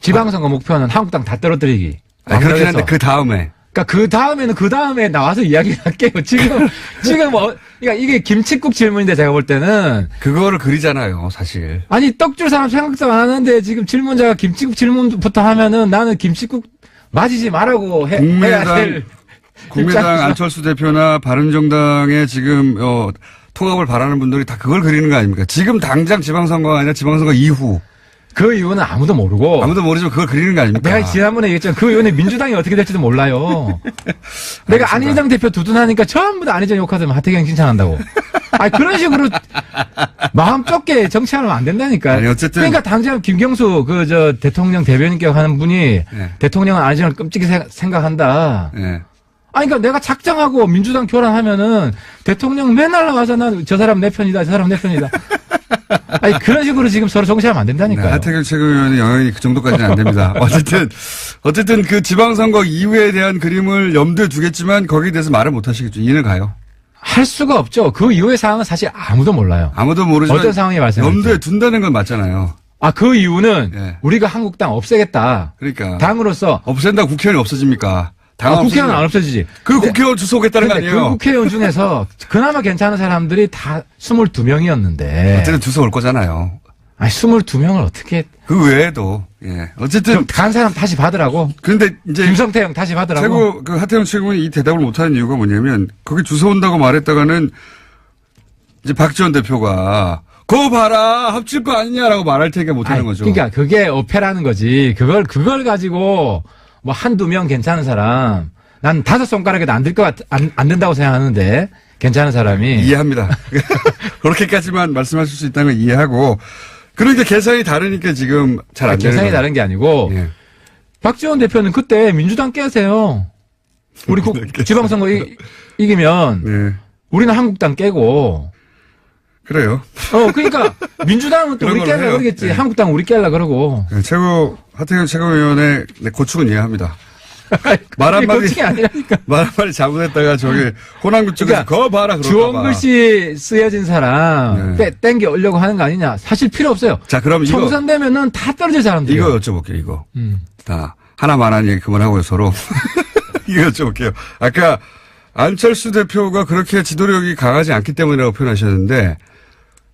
지방선거 목표는 한국당 다 떨어뜨리기. 그렇긴 한데 그 다음에. 그러니까 그 다음에 나와서 이야기를 할게요. 지금 그러니까 이게 김칫국 질문인데 제가 볼 때는. 그거를 그리잖아요, 사실. 아니, 떡줄 사람 생각도 안 하는데 지금 질문자가 김칫국 질문부터 하면은 나는 김칫국 맞이지 말라고 해야 될. 국민의당 안철수 대표나 바른정당의 지금, 통합을 바라는 분들이 다 그걸 그리는 거 아닙니까? 지금 당장 지방선거가 아니라 지방선거 이후. 그 이유는 아무도 모르고. 아무도 모르지만 그걸 그리는 거 아닙니까? 내가 지난번에 얘기했잖아. 그 이유는 민주당이 어떻게 될지도 몰라요. 내가 안희정 대표 두둔하니까 전부 다 안희정 욕하더만 하태경 칭찬한다고. 그런 식으로 마음 좁게 정치하면 안 된다니까. 아니, 어쨌든. 그러니까 당장 김경수 대통령 대변인께 하는 분이 대통령은 안희정을 끔찍이 생각한다. 네. 그러니까 내가 작정하고 민주당 교란하면은 대통령 맨날 나와서 난 저 사람 내 편이다, 저 사람 내 편이다. 그런 식으로 지금 서로 정치하면 안 된다니까요. 네, 하태경 최고위원의 영향이 그 정도까지는 안 됩니다. 어쨌든 그 지방선거 이후에 대한 그림을 염두에 두겠지만 거기에 대해서 말을 못 하시겠죠. 이해는 가요. 할 수가 없죠. 그 이후의 상황은 사실 아무도 몰라요. 아무도 모르지만 어떤 상황이 발생할지. 염두에 둔다는 건 맞잖아요. 그 이유는 네. 우리가 한국당 없애겠다. 그러니까. 당으로서. 없앤다 국회의원이 없어집니까? 국회의원은 안 없어지지. 그 국회의원 주소 오겠다는 거 아니에요? 그 국회의원 중에서 그나마 괜찮은 사람들이 다 22명이었는데. 어쨌든 주소 올 거잖아요. 22명을 어떻게. 그 외에도, 예. 어쨌든. 간 사람 다시 받으라고. 근데 이제. 김성태 형 다시 받으라고. 하태경 최고위원이 이 대답을 못하는 이유가 뭐냐면, 거기 주소 온다고 말했다가는, 이제 박지원 대표가, 그거 봐라! 합칠 거 아니냐라고 말할 테니까 못하는 거죠. 그러니까 그게 어폐라는 거지. 그걸 가지고, 뭐 한두 명 괜찮은 사람, 난 5손가락에도 안 된다고 생각하는데, 괜찮은 사람이. 이해합니다. 그렇게까지만 말씀하실 수 있다는 걸 이해하고, 그러니까 계산이 다르니까 지금 잘 안 되는 계산이 다른 게 아니고, 예. 박지원 대표는 그때 민주당 깨세요. 우리 지방선거 이기면, 네. 우리는 한국당 깨고, 그래요. 그러니까 민주당은 또 우리 깨려고 그러겠지. 네. 한국당 우리 깨려고 그러고. 네, 하태경 최고위원의 고충은 이해합니다. 말 한마디 잘못했다가 호남구 쪽에서 그거 봐라 그럴까 주원 글씨 쓰여진 사람 땡겨 오려고 하는 거 아니냐. 사실 필요 없어요. 자, 그럼 총선 되면은 다 떨어질 사람들. 이거 여쭤볼게요, 이거. 하나만 한 얘기 그만하고요, 서로. 이거 여쭤볼게요. 아까 안철수 대표가 그렇게 지도력이 강하지 않기 때문이라고 표현하셨는데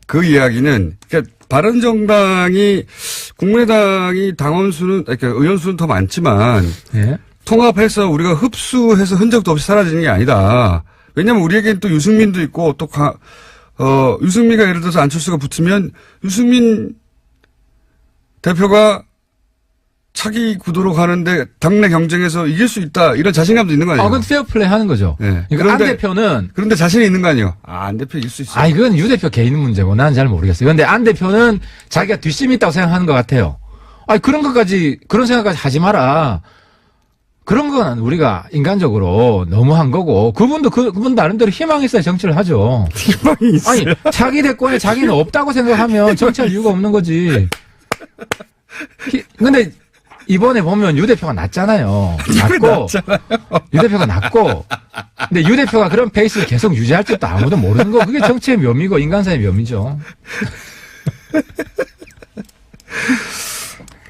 그 이야기는, 그러니까 바른정당이, 국민의당이 그러니까 의원수는 더 많지만, 예? 통합해서 우리가 흡수해서 흔적도 없이 사라지는 게 아니다. 왜냐면 우리에겐 또 유승민도 있고, 유승민과 예를 들어서 안철수가 붙으면, 유승민 대표가 차기 구도로 가는데 당내 경쟁에서 이길 수 있다. 이런 자신감도 있는 거 아니에요? 그건 페어플레이 하는 거죠. 네. 그러니까 안 대표는. 그런데 자신이 있는 거 아니에요? 안 대표 이길 수 있어요. 그건 유 대표 개인 문제고 난 잘 모르겠어요. 그런데 안 대표는 자기가 뒷심이 있다고 생각하는 것 같아요. 그런 생각까지 하지 마라. 그런 건 우리가 인간적으로 너무한 거고, 그분 나름대로 희망이 있어야 정치를 하죠. 희망이 있어요. 아니, 자기 대권에 자기는 없다고 생각하면 정치할 이유가 없는 거지. 근데 이번에 보면 유 대표가 낮잖아요. 유 대표가 낮고. 근데 유 대표가 그런 페이스를 계속 유지할 줄도 아무도 모르는 거. 그게 정치의 묘미고 인간사의 묘미죠.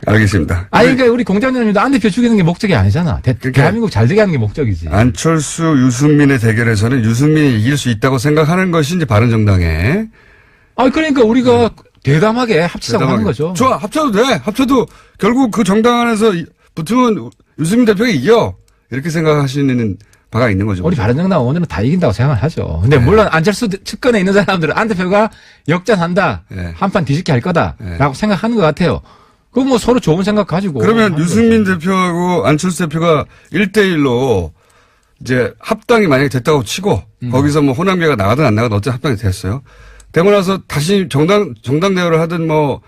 알겠습니다. 아니, 그러니까 우리 공장장님도 안 대표 죽이는 게 목적이 아니잖아. 대한민국 잘 되게 하는 게 목적이지. 안철수, 유승민의 대결에서는 유승민이 이길 수 있다고 생각하는 것이 이제 바른정당의. 그러니까 우리가 대담하게 합치자고 하는 거죠. 좋아, 합쳐도 돼. 합쳐도 결국 그 정당 안에서 붙으면 유승민 대표가 이겨. 이렇게 생각하시는 바가 있는 거죠. 우리 바른정당 의원들은 다 이긴다고 생각을 하죠. 근데 물론 안철수 측근에 있는 사람들은 안 대표가 역전한다. 한판 뒤집게 할 거다라고 생각하는 것 같아요. 그거 뭐 서로 좋은 생각 가지고. 그러면 유승민 대표하고 안철수 대표가 1대1로 이제 합당이 만약에 됐다고 치고 거기서 뭐 호남계가 나가든 안 나가든 어쨌든 합당이 됐어요. 되고 나서 다시 정당 대화를 하든 뭐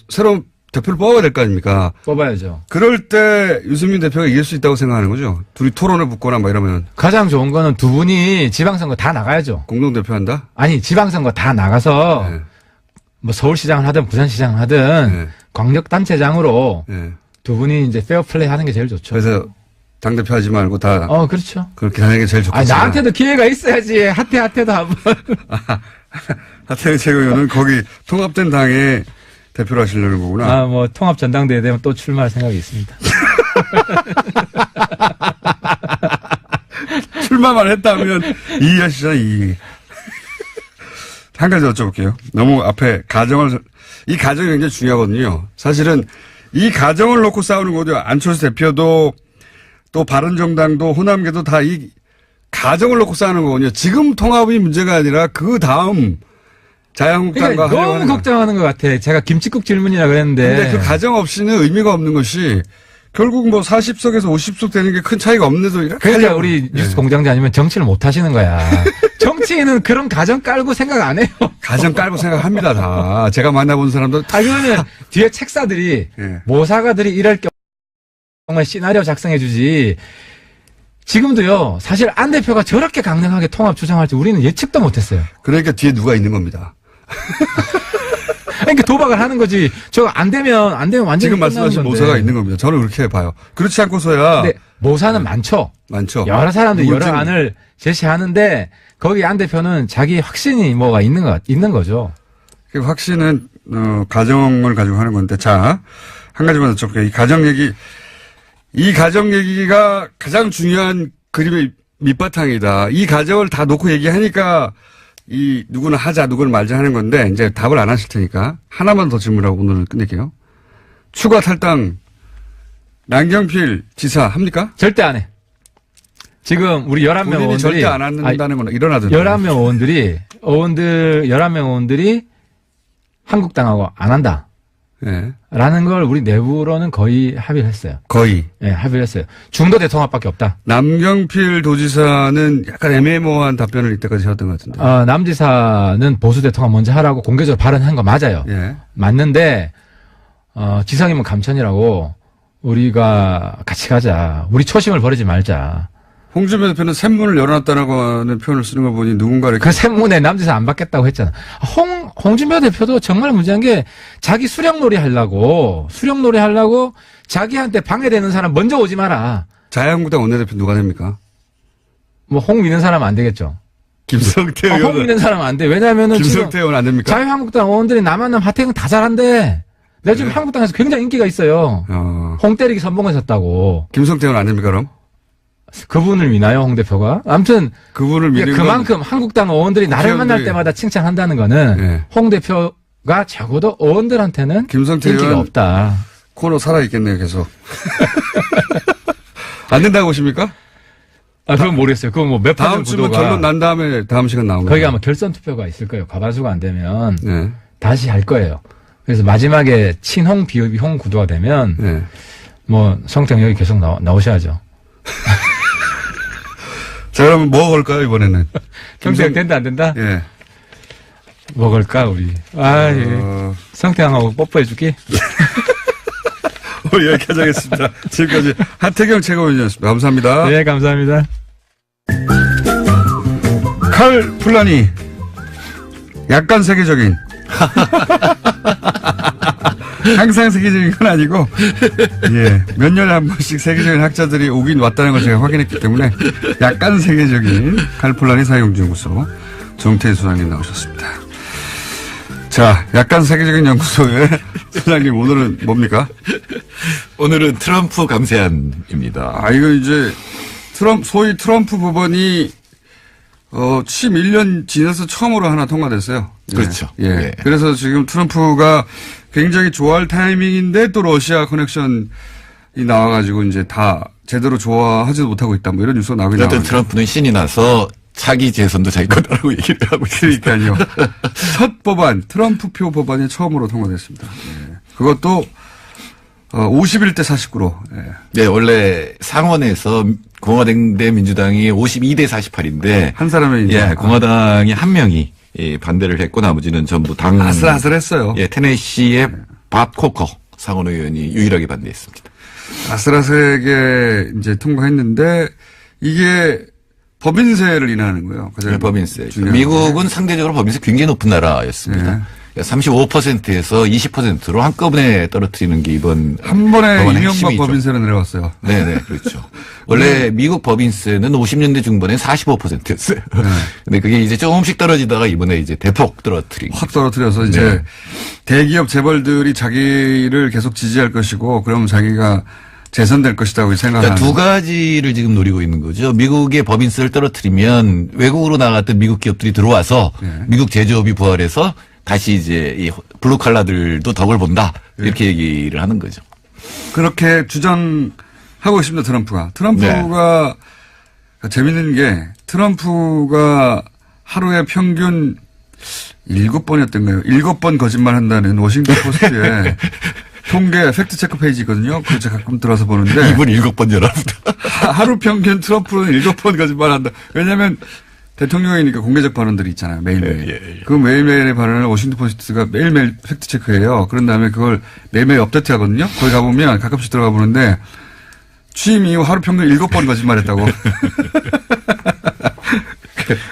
새로운 대표를 뽑아야 될 거 아닙니까? 뽑아야죠. 그럴 때 유승민 대표가 이길 수 있다고 생각하는 거죠. 둘이 토론을 붙거나 뭐 이러면. 가장 좋은 거는 두 분이 지방선거 다 나가야죠. 공동대표 한다? 아니, 지방선거 다 나가서 뭐 서울시장을 하든 부산시장을 하든 광역단체장으로 두 분이 이제 페어플레이 하는 게 제일 좋죠. 그래서 당대표 하지 말고 다. 그렇죠. 그렇게 하는 게 제일 좋겠죠. 아니, 나한테도 기회가 있어야지. 하태도 한번. 하태경 최고위원은 거기 통합된 당의 대표를 하시려는 거구나. 뭐 통합 전당대회 되면 또 출마할 생각이 있습니다. 출마만 했다면 이해하시잖아요, 이. 한 가지 여쭤볼게요. 너무 앞에 이 가정이 굉장히 중요하거든요. 사실은 이 가정을 놓고 싸우는 거죠. 안철수 대표도 또 바른정당도 호남계도 다 이 가정을 놓고 싸우는 거거든요. 지금 통합이 문제가 아니라 그 다음 자유한국당과 그러니까 너무 걱정하는 것 같아. 제가 김칫국 질문이라 그랬는데. 근데 그 가정 없이는 의미가 없는 것이 결국 뭐 40석에서 50석 되는 게 큰 차이가 없는데도 이렇게. 그러니까 우리 뉴스 공장장 아니면 정치를 못 하시는 거야. 정치인은 그런 가정 깔고 생각 안 해요. 가정 깔고 생각합니다, 다. 제가 만나본 사람도. 그러면 뒤에 책사들이, 모사가들이 이럴 경우에 시나리오 작성해 주지. 지금도요, 사실 안 대표가 저렇게 강력하게 통합 주장할지 우리는 예측도 못 했어요. 그러니까 뒤에 누가 있는 겁니다. 그러니까 도박을 하는 거지. 저거 안 되면 완전히 지금 말씀하신 모사가 있는 겁니다. 저는 그렇게 봐요. 그렇지 않고서야. 근데 모사는 많죠. 여러 사람들이 여러 안을 제시하는데 거기 안 대표는 자기 확신이 뭐가 있는 거죠. 그 확신은 가정을 가지고 하는 건데, 자, 한 가지만 더 여쭤볼게요. 이 가정 얘기가 가장 중요한 그림의 밑바탕이다. 이 가정을 다 놓고 얘기하니까 누구는 하자, 누구는 말자 하는 건데, 이제 답을 안 하실 테니까 하나만 더 질문하고 오늘 끝낼게요. 추가 탈당, 남경필 지사 합니까? 절대 안 해. 지금 우리 11명 의원들이. 절대 안 한다는 건 일어나던데. 11명 11명 의원들이 한국당하고 안 한다. 라는 걸 우리 내부로는 거의 합의를 했어요. 거의? 네, 합의를 했어요. 중도 대통합밖에 없다. 남경필 도지사는 약간 애매모호한 답변을 이때까지 해왔던 것 같은데. 남 지사는 보수 대통합 먼저 하라고 공개적으로 발언한 거 맞아요. 맞는데, 지상이면 감천이라고 우리가 같이 가자. 우리 초심을 버리지 말자. 홍준표 대표는 샘문을 열어놨다라고 하는 표현을 쓰는 걸 보니 누군가를. 그 샘문에 남지사 안 받겠다고 했잖아. 홍준표 대표도 정말 문제한 게 자기 수령놀이 하려고 자기한테 방해되는 사람 먼저 오지 마라. 자유한국당 원내대표 누가 됩니까? 뭐 홍 믿는 사람 안 되겠죠. 김성태 의원. 홍 믿는 사람 안 돼. 왜냐면은 김성태 의원 안 됩니까? 자유한국당 의원들이 남한남 하태경 다 잘한대. 내가 지금 한국당에서 굉장히 인기가 있어요. 홍 때리기 선봉하셨다고. 김성태 의원 안 됩니까 그럼? 그분을 미나요, 홍 대표가? 아무튼 그분을 미는 그만큼 한국당 의원들이 나를 만날 때마다 칭찬한다는 거는 홍 대표가 적어도 의원들한테는 김성태 인기가 의원 없다. 코너 살아있겠네요, 계속. 안 된다고 보십니까? 그건 모르겠어요. 그건 뭐 몇 번 다음 주면 결론 난 다음에 다음 시간 나온 거예요. 거기 아마 결선 투표가 있을 거예요. 과반수가 안 되면 다시 할 거예요. 그래서 마지막에 친홍 비홍 구도가 되면 뭐 성태형 여기 계속 나오셔야죠. 자, 그러면 뭐 걸까요, 이번에는? 경쟁 된다, 안 된다? 뭐 걸까, 우리? 성태형하고 뽀뽀해주기? 오늘 여기까지 하겠습니다. 지금까지 하태경 최고위원이었습니다. 감사합니다. 네, 감사합니다. 칼 플라니 약간 세계적인 항상 세계적인 건 아니고 예, 몇 년에 한 번씩 세계적인 학자들이 오긴 왔다는 걸 제가 확인했기 때문에 약간 세계적인 칼 플라니 사회공연구소 정태희 소장님 나오셨습니다. 자, 약간 세계적인 연구소의 소장님 오늘은 뭡니까? 오늘은 트럼프 감세안입니다. 아, 이거 이제 소위 트럼프 법안이 취임 1년 지나서 처음으로 하나 통과됐어요. 그렇죠. 예. 예. 네. 그래서 지금 트럼프가 굉장히 좋아할 타이밍인데 또 러시아 커넥션이 나와가지고 이제 다 제대로 좋아하지도 못하고 있다. 뭐 이런 뉴스가 나오긴 나와요. 그런데 트럼프는 신이 나서 자기 재선도 자기 거라고 얘기를 하고 있습니다. 그러니까요. 첫 법안, 트럼프표 법안이 처음으로 통과됐습니다. 예. 그것도 51대 49로. 예. 네, 원래 상원에서 공화당 대 민주당이 52대 48인데 한 사람의 이제 예, 공화당이 한 명이 반대를 했고 나머지는 전부 당 아슬아슬했어요. 예, 테네시의 밥 코커 상원 의원이 유일하게 반대했습니다. 아슬아슬하게 이제 통과했는데 이게 법인세를 인하는 거예요. 네, 법인세. 중요한 미국은 상대적으로 법인세 굉장히 높은 나라였습니다. 네. 35%에서 20%로 한꺼번에 떨어뜨리는 게 이번 한 번에 법안의 이명박 핵심이죠. 법인세로 내려갔어요. 네네, 그렇죠. 원래 미국 법인세는 50년대 중반에 45%였어요. 네. 근데 그게 이제 조금씩 떨어지다가 이번에 이제 대폭 떨어뜨린. 확 떨어뜨려서 이제 네. 대기업 재벌들이 자기를 계속 지지할 것이고 그러면 자기가 재선될 것이라고 생각하는. 그러니까 두 가지를 지금 노리고 있는 거죠. 미국의 법인세를 떨어뜨리면 외국으로 나갔던 미국 기업들이 들어와서 네. 미국 제조업이 부활해서 다시 이제 이 블루 칼라들도 덕을 본다. 이렇게 얘기를 하는 거죠. 그렇게 주장하고 있습니다. 트럼프가 재밌는 게 트럼프가 하루에 평균 7번이었던가요? 7번 거짓말한다는 워싱턴 포스트에 통계 팩트체크 페이지 있거든요. 그거 제가 가끔 들어서 보는데. 이분 7번 연합니다. 하루 평균 트럼프는 7번 거짓말한다. 왜냐하면 대통령이니까 공개적 발언들이 있잖아요. 매일매일. 예. 그 매일매일의 발언을 워싱턴 포스트가 매일매일 팩트체크해요. 그런 다음에 그걸 매일매일 업데이트 하거든요. 거기 가보면 가끔씩 들어가 보는데 취임 이후 하루 평균 7번 거짓말했다고.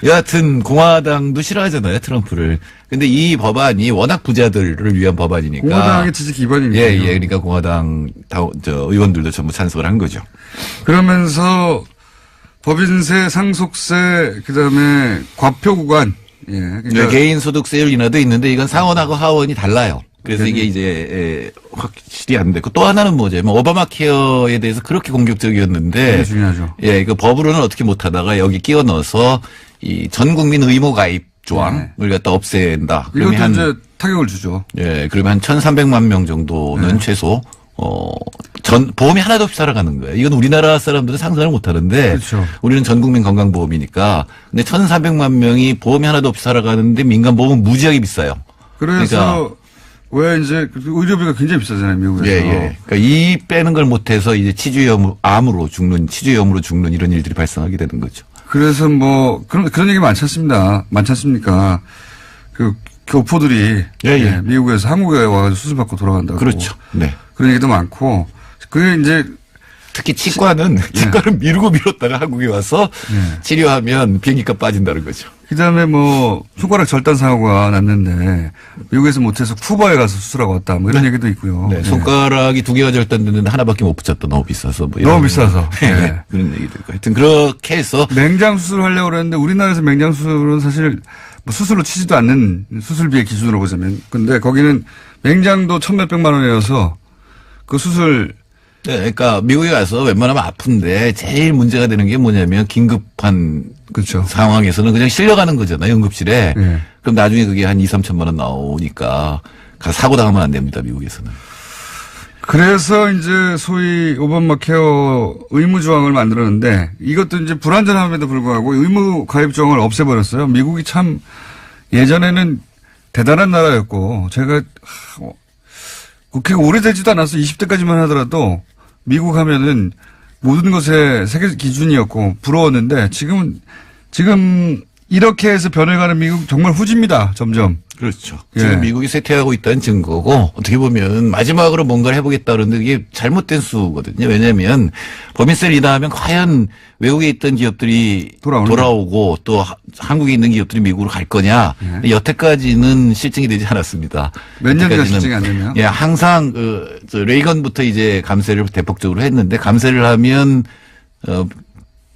여하튼 공화당도 싫어하잖아요. 트럼프를. 근데 이 법안이 워낙 부자들을 위한 법안이니까. 공화당의 지지 기반이니까. 예. 그러니까 공화당 의원들도 전부 찬성을 한 거죠. 그러면서 법인세, 상속세, 그다음에 과표 구간. 예. 그러니까 개인 소득세율 인하도 있는데 이건 상원하고 하원이 달라요. 그래서 이게 이제 확실히 안 됐고 또 하나는 뭐냐면 오바마 케어에 대해서 그렇게 공격적이었는데 되게 중요하죠. 예, 그 법으로는 어떻게 못하다가 여기 끼워 넣어서 이 전 국민 의무 가입 조항을 갖다 없앤다. 이것도 그러면 이제 타격을 주죠. 예, 그러면 한 1,300만 명 정도는 최소 보험이 하나도 없이 살아가는 거예요. 이건 우리나라 사람들은 상상을 못 하는데 그렇죠. 우리는 전 국민 건강보험이니까 근데 1,400만 명이 보험이 하나도 없이 살아가는데 민간보험은 무지하게 비싸요. 그래서 왜 이제 의료비가 굉장히 비싸잖아요, 미국에서. 예. 그러니까 이 빼는 걸 못해서 이제 암으로 죽는 이런 일들이 발생하게 되는 거죠. 그래서 뭐 그런 얘기 많지 않습니까? 그 교포들이 예. 미국에서 한국에 와서 수술받고 돌아간다고. 그렇죠. 네. 그런 얘기도 많고 그게 이제 특히 치과는 치과를 미뤘다가 한국에 와서 치료하면 비행기값 빠진다는 거죠. 그다음에 뭐 손가락 절단 사고가 났는데 미국에서 못해서 쿠바에 가서 수술하고 왔다 뭐 이런 얘기도 있고요. 네, 손가락이 2개가 절단됐는데 하나밖에 못 붙였다. 너무 비싸서. 뭐 너무 비싸서. 네. 그런 얘기도 있고. 하여튼 그렇게 해서 맹장 수술하려고 그랬는데 우리나라에서 맹장 수술은 사실 뭐 수술로 치지도 않는 수술비의 기준으로 보자면. 근데 거기는 맹장도 1,몇백만 원이어서 그 수술 네, 그러니까 미국에 가서 웬만하면 아픈데 제일 문제가 되는 게 뭐냐면 긴급한 그렇죠. 상황에서는 그냥 실려가는 거잖아요. 응급실에. 네. 그럼 나중에 그게 한 2, 3천만 원 나오니까 사고 당하면 안 됩니다. 미국에서는. 그래서 이제 소위 오바마 케어 의무 조항을 만들었는데 이것도 이제 불완전함에도 불구하고 의무 가입 조항을 없애버렸어요. 미국이 참 예전에는 대단한 나라였고 제가 국회가 오래되지도 않아서 20대까지만 하더라도 미국 하면은 모든 것에 세계 기준이었고 부러웠는데 지금 이렇게 해서 변해가는 미국 정말 후집니다. 점점. 그렇죠. 예. 지금 미국이 쇠퇴하고 있다는 증거고 어떻게 보면 마지막으로 뭔가를 해보겠다 그러는데 이게 잘못된 수거든요. 왜냐하면 법인세를 인하하면 과연 외국에 있던 기업들이 돌아오고 또 한국에 있는 기업들이 미국으로 갈 거냐. 예. 여태까지는 실증이 되지 않았습니다. 몇 년이나 실증이 안 되네요. 예, 항상 레이건부터 이제 감세를 대폭적으로 했는데 감세를 하면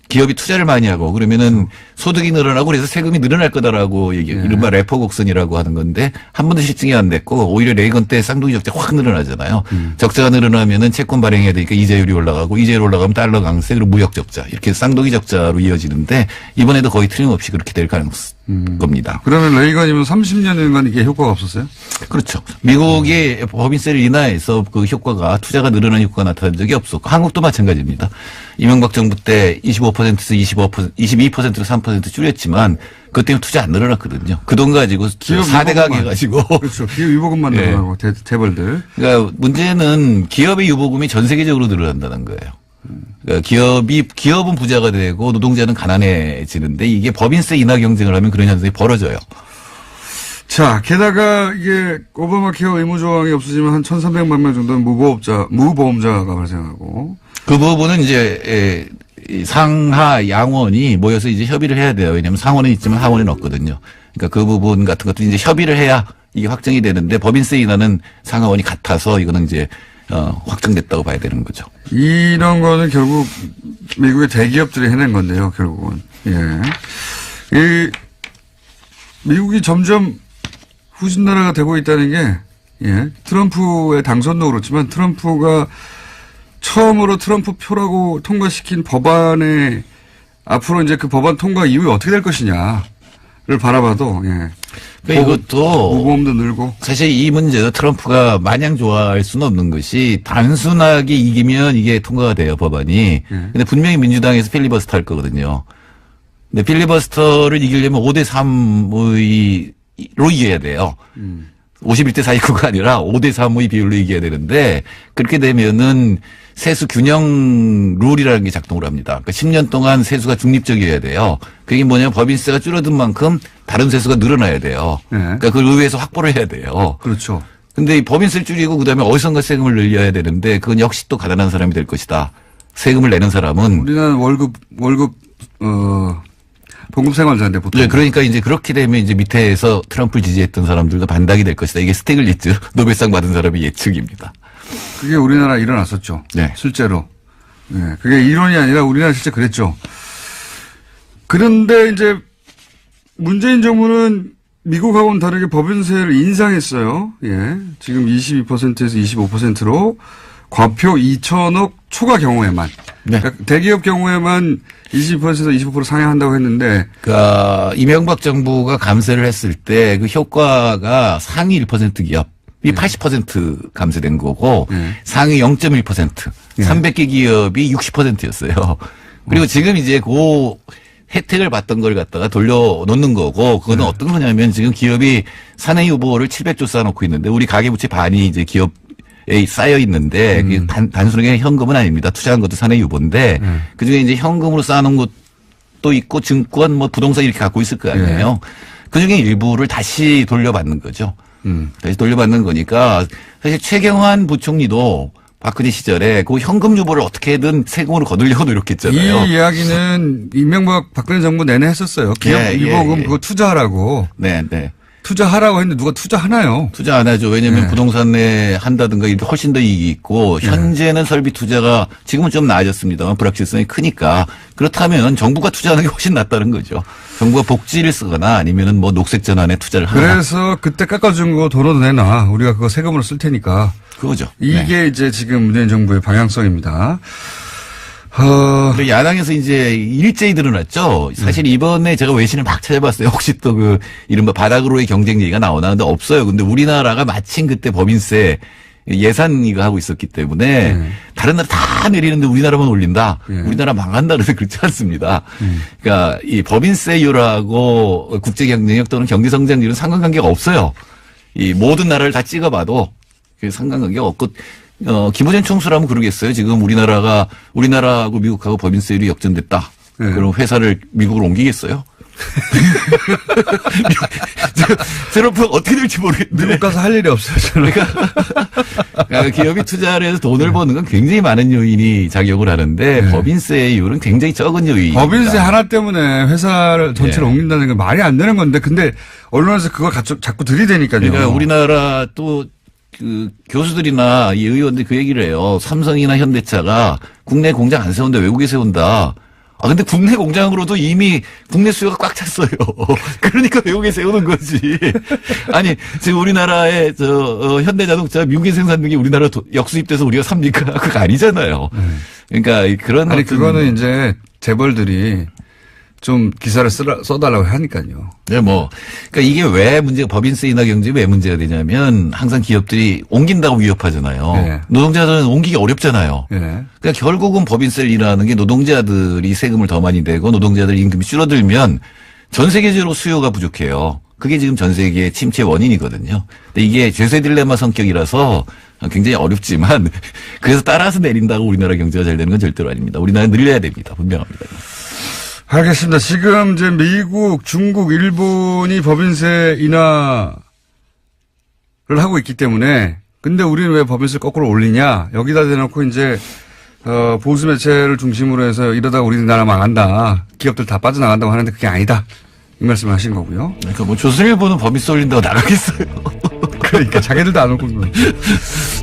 기업이 투자를 많이 하고 그러면은 소득이 늘어나고 그래서 세금이 늘어날 거다라고 얘기해요. 이른바 레퍼 곡선이라고 하는 건데 한 번도 실증이 안 됐고 오히려 레이건 때 쌍둥이 적자 확 늘어나잖아요. 적자가 늘어나면은 채권 발행해야 되니까 이자율이 올라가고 이자율 올라가면 달러 강세 그리고 무역 적자 이렇게 쌍둥이 적자로 이어지는데 이번에도 거의 틀림없이 그렇게 될 가능성 겁니다. 그러면 레이건이면 30년간 이게 효과가 없었어요? 그렇죠. 미국의 법인세를 인하해서 그 효과가 투자가 늘어나는 효과가 나타난 적이 없었고 한국도 마찬가지입니다. 이명박 정부 때 25%에서 22%로 3% 줄였지만 그것 때문에 투자 안 늘어났거든요. 그 돈 가지고 4대 가게 해가지고. 그렇죠. 기업 유보금만 늘어나고 재벌들. 그러니까 문제는 기업의 유보금이 전 세계적으로 늘어난다는 거예요. 그러니까 기업은 부자가 되고 노동자는 가난해지는데 이게 법인세 인하 경쟁을 하면 그런 현상이 벌어져요. 자, 게다가 이게 오바마 케어 의무 조항이 없어지면 한 1,300만 명 정도는 무보험자가 발생하고. 그 부분은 이제 상하 양원이 모여서 이제 협의를 해야 돼요. 왜냐하면 상원은 있지만 하원은 없거든요. 그러니까 그 부분 같은 것도 이제 협의를 해야 이게 확정이 되는데 법인세 인하는 상하원이 같아서 이거는 이제 확정됐다고 봐야 되는 거죠. 이런 거는 결국 미국의 대기업들이 해낸 건데요, 결국은. 예. 미국이 점점 후진나라가 되고 있다는 게, 예. 트럼프의 당선도 그렇지만 트럼프가 처음으로 트럼프 표라고 통과시킨 법안에 앞으로 이제 그 법안 통과 이후에 어떻게 될 것이냐를 바라봐도, 예. 그러니까 이것도 무보험도 늘고 사실 이 문제도 트럼프가 마냥 좋아할 수는 없는 것이 단순하게 이기면 이게 통과가 돼요, 법안이. 근데 분명히 민주당에서 필리버스터 할 거거든요. 근데 필리버스터를 이기려면 5대 3로 이겨야 돼요. 51대 49가 아니라 5대 3의 비율로 이겨야 되는데 그렇게 되면은 세수 균형 룰이라는 게 작동을 합니다. 그러니까 10년 동안 세수가 중립적이어야 돼요. 그게 뭐냐면 법인세가 줄어든 만큼 다른 세수가 늘어나야 돼요. 그러니까 그걸 의회에서 확보를 해야 돼요. 그렇죠. 근데 이 법인세를 줄이고 그다음에 어디선가 세금을 늘려야 되는데 그건 역시 또 가난한 사람이 될 것이다. 세금을 내는 사람은 우리나라는 월급 봉급생활자인데 보통. 네, 그러니까 이제 그렇게 되면 이제 밑에서 트럼프를 지지했던 사람들도 반박이 될 것이다. 이게 스티글리츠 노벨상 받은 사람의 예측입니다. 그게 우리나라 일어났었죠. 네. 실제로. 네. 그게 이론이 아니라 우리나라 실제 그랬죠. 그런데 이제 문재인 정부는 미국하고는 다르게 법인세를 인상했어요. 예. 지금 22%에서 25%로 과표 2천억 초과 경우에만. 네. 그러니까 대기업 경우에만 20%에서 25% 상향한다고 했는데. 그러니까 이명박 정부가 감세를 했을 때 그 효과가 상위 1% 기업. 이 80% 감세된 거고 상위 0.1% 300개 기업이 60%였어요. 그리고 지금 이제 그 혜택을 받던 걸 갖다가 돌려놓는 거고 그거는 어떤 거냐면 지금 기업이 사내 유보를 700조 쌓아놓고 있는데 우리 가계부채 반이 이제 기업에 쌓여 있는데 그게 단순하게 현금은 아닙니다. 투자한 것도 사내 유보인데 그중에 이제 현금으로 쌓아놓은 것도 있고 증권 뭐 부동산 이렇게 갖고 있을 거 아니에요. 그중에 일부를 다시 돌려받는 거죠. 다시 돌려받는 거니까 사실 최경환 부총리도 박근혜 시절에 그 현금 유보를 어떻게든 세금으로 거두려고 노력했잖아요. 이 이야기는 이명박 박근혜 정부 내내 했었어요. 기업 유보금 그거 투자하라고. 네, 네. 투자하라고 했는데 누가 투자하나요? 투자 안 하죠. 왜냐하면 부동산에 한다든가 이렇게 훨씬 더 이익이 있고 현재는 설비 투자가 지금은 좀 나아졌습니다만 불확실성이 크니까 그렇다면 정부가 투자하는 게 훨씬 낫다는 거죠. 정부가 복지를 쓰거나 아니면은 뭐 녹색 전환에 투자를 하거나. 그래서 그때 깎아준 거 돈으로 내놔. 우리가 그거 세금으로 쓸 테니까. 그거죠. 이게 이제 지금 문재인 정부의 방향성입니다. 그리고 야당에서 이제 일제히 드러났죠. 사실 이번에 제가 외신을 막 찾아봤어요. 혹시 또 그 이른바 바닥으로의 경쟁 얘기가 나오나 근데 없어요. 근데 우리나라가 마침 그때 법인세 예산 이거 하고 있었기 때문에 다른 나라 다 내리는데 우리나라만 올린다. 우리나라 망한다. 그래서 그렇지 않습니다. 그러니까 이 법인세율하고 국제 경쟁력 또는 경제 성장률은 상관관계가 없어요. 이 모든 나라를 다 찍어봐도 그 상관관계가 없고 김어준 총수라면 그러겠어요. 지금 우리나라하고 미국하고 법인세율이 역전됐다. 그럼 회사를 미국으로 옮기겠어요? 트럼프가 어떻게 될지 모르겠는데. 미국 가서 할 일이 없어요, 저는. 그러니까 기업이 투자를 해서 돈을 버는 건 굉장히 많은 요인이 작용을 하는데 네. 법인세의 이율은 굉장히 적은 요인입니다. 법인세 하나 때문에 회사를 전체를 네. 옮긴다는 게 말이 안 되는 건데, 근데 언론에서 그걸 자꾸 들이대니까요. 그러니까 우리나라 또 그 교수들이나 이 의원들이 그 얘기를 해요. 삼성이나 현대차가 국내 공장 안 세운다, 외국에 세운다. 아, 근데 국내 공장으로도 이미 국내 수요가 꽉 찼어요. 그러니까 외국에 세우는 거지. 아니, 지금 우리나라의 현대자동차 미국에 생산된 게 우리나라 역수입돼서 우리가 삽니까? 그거 아니잖아요. 그러니까 그런. 아니, 그거는 이제 재벌들이 좀 기사를 써달라고 하니까요. 네, 그러니까 이게 왜 문제가 법인세 인하 경쟁이 왜 문제가 되냐면 항상 기업들이 옮긴다고 위협하잖아요. 네. 노동자들은 옮기기 어렵잖아요. 네. 그러니까 결국은 법인세를 인하하는 게 노동자들이 세금을 더 많이 내고 노동자들 임금이 줄어들면 전 세계적으로 수요가 부족해요. 그게 지금 전 세계의 침체 원인이거든요. 근데 이게 죄세 딜레마 성격이라서 굉장히 어렵지만 그래서 따라서 내린다고 우리나라 경제가 잘 되는 건 절대로 아닙니다. 우리나라는 늘려야 됩니다. 분명합니다. 알겠습니다. 지금 이제 미국, 중국, 일본이 법인세 인하를 하고 있기 때문에 근데 우리는 왜 법인세를 거꾸로 올리냐? 여기다 대놓고 이제 보수 매체를 중심으로 해서 이러다 우리나라 망한다. 기업들 다 빠져나간다고 하는데 그게 아니다. 이 말씀을 하신 거고요. 그러니까 조선일보는 법인세 올린다고 나가겠어요. 그러니까 자기들도 안 올 거고요.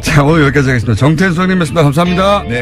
자, 오늘 여기까지 하겠습니다. 정태현 소장님이었습니다. 감사합니다. 네.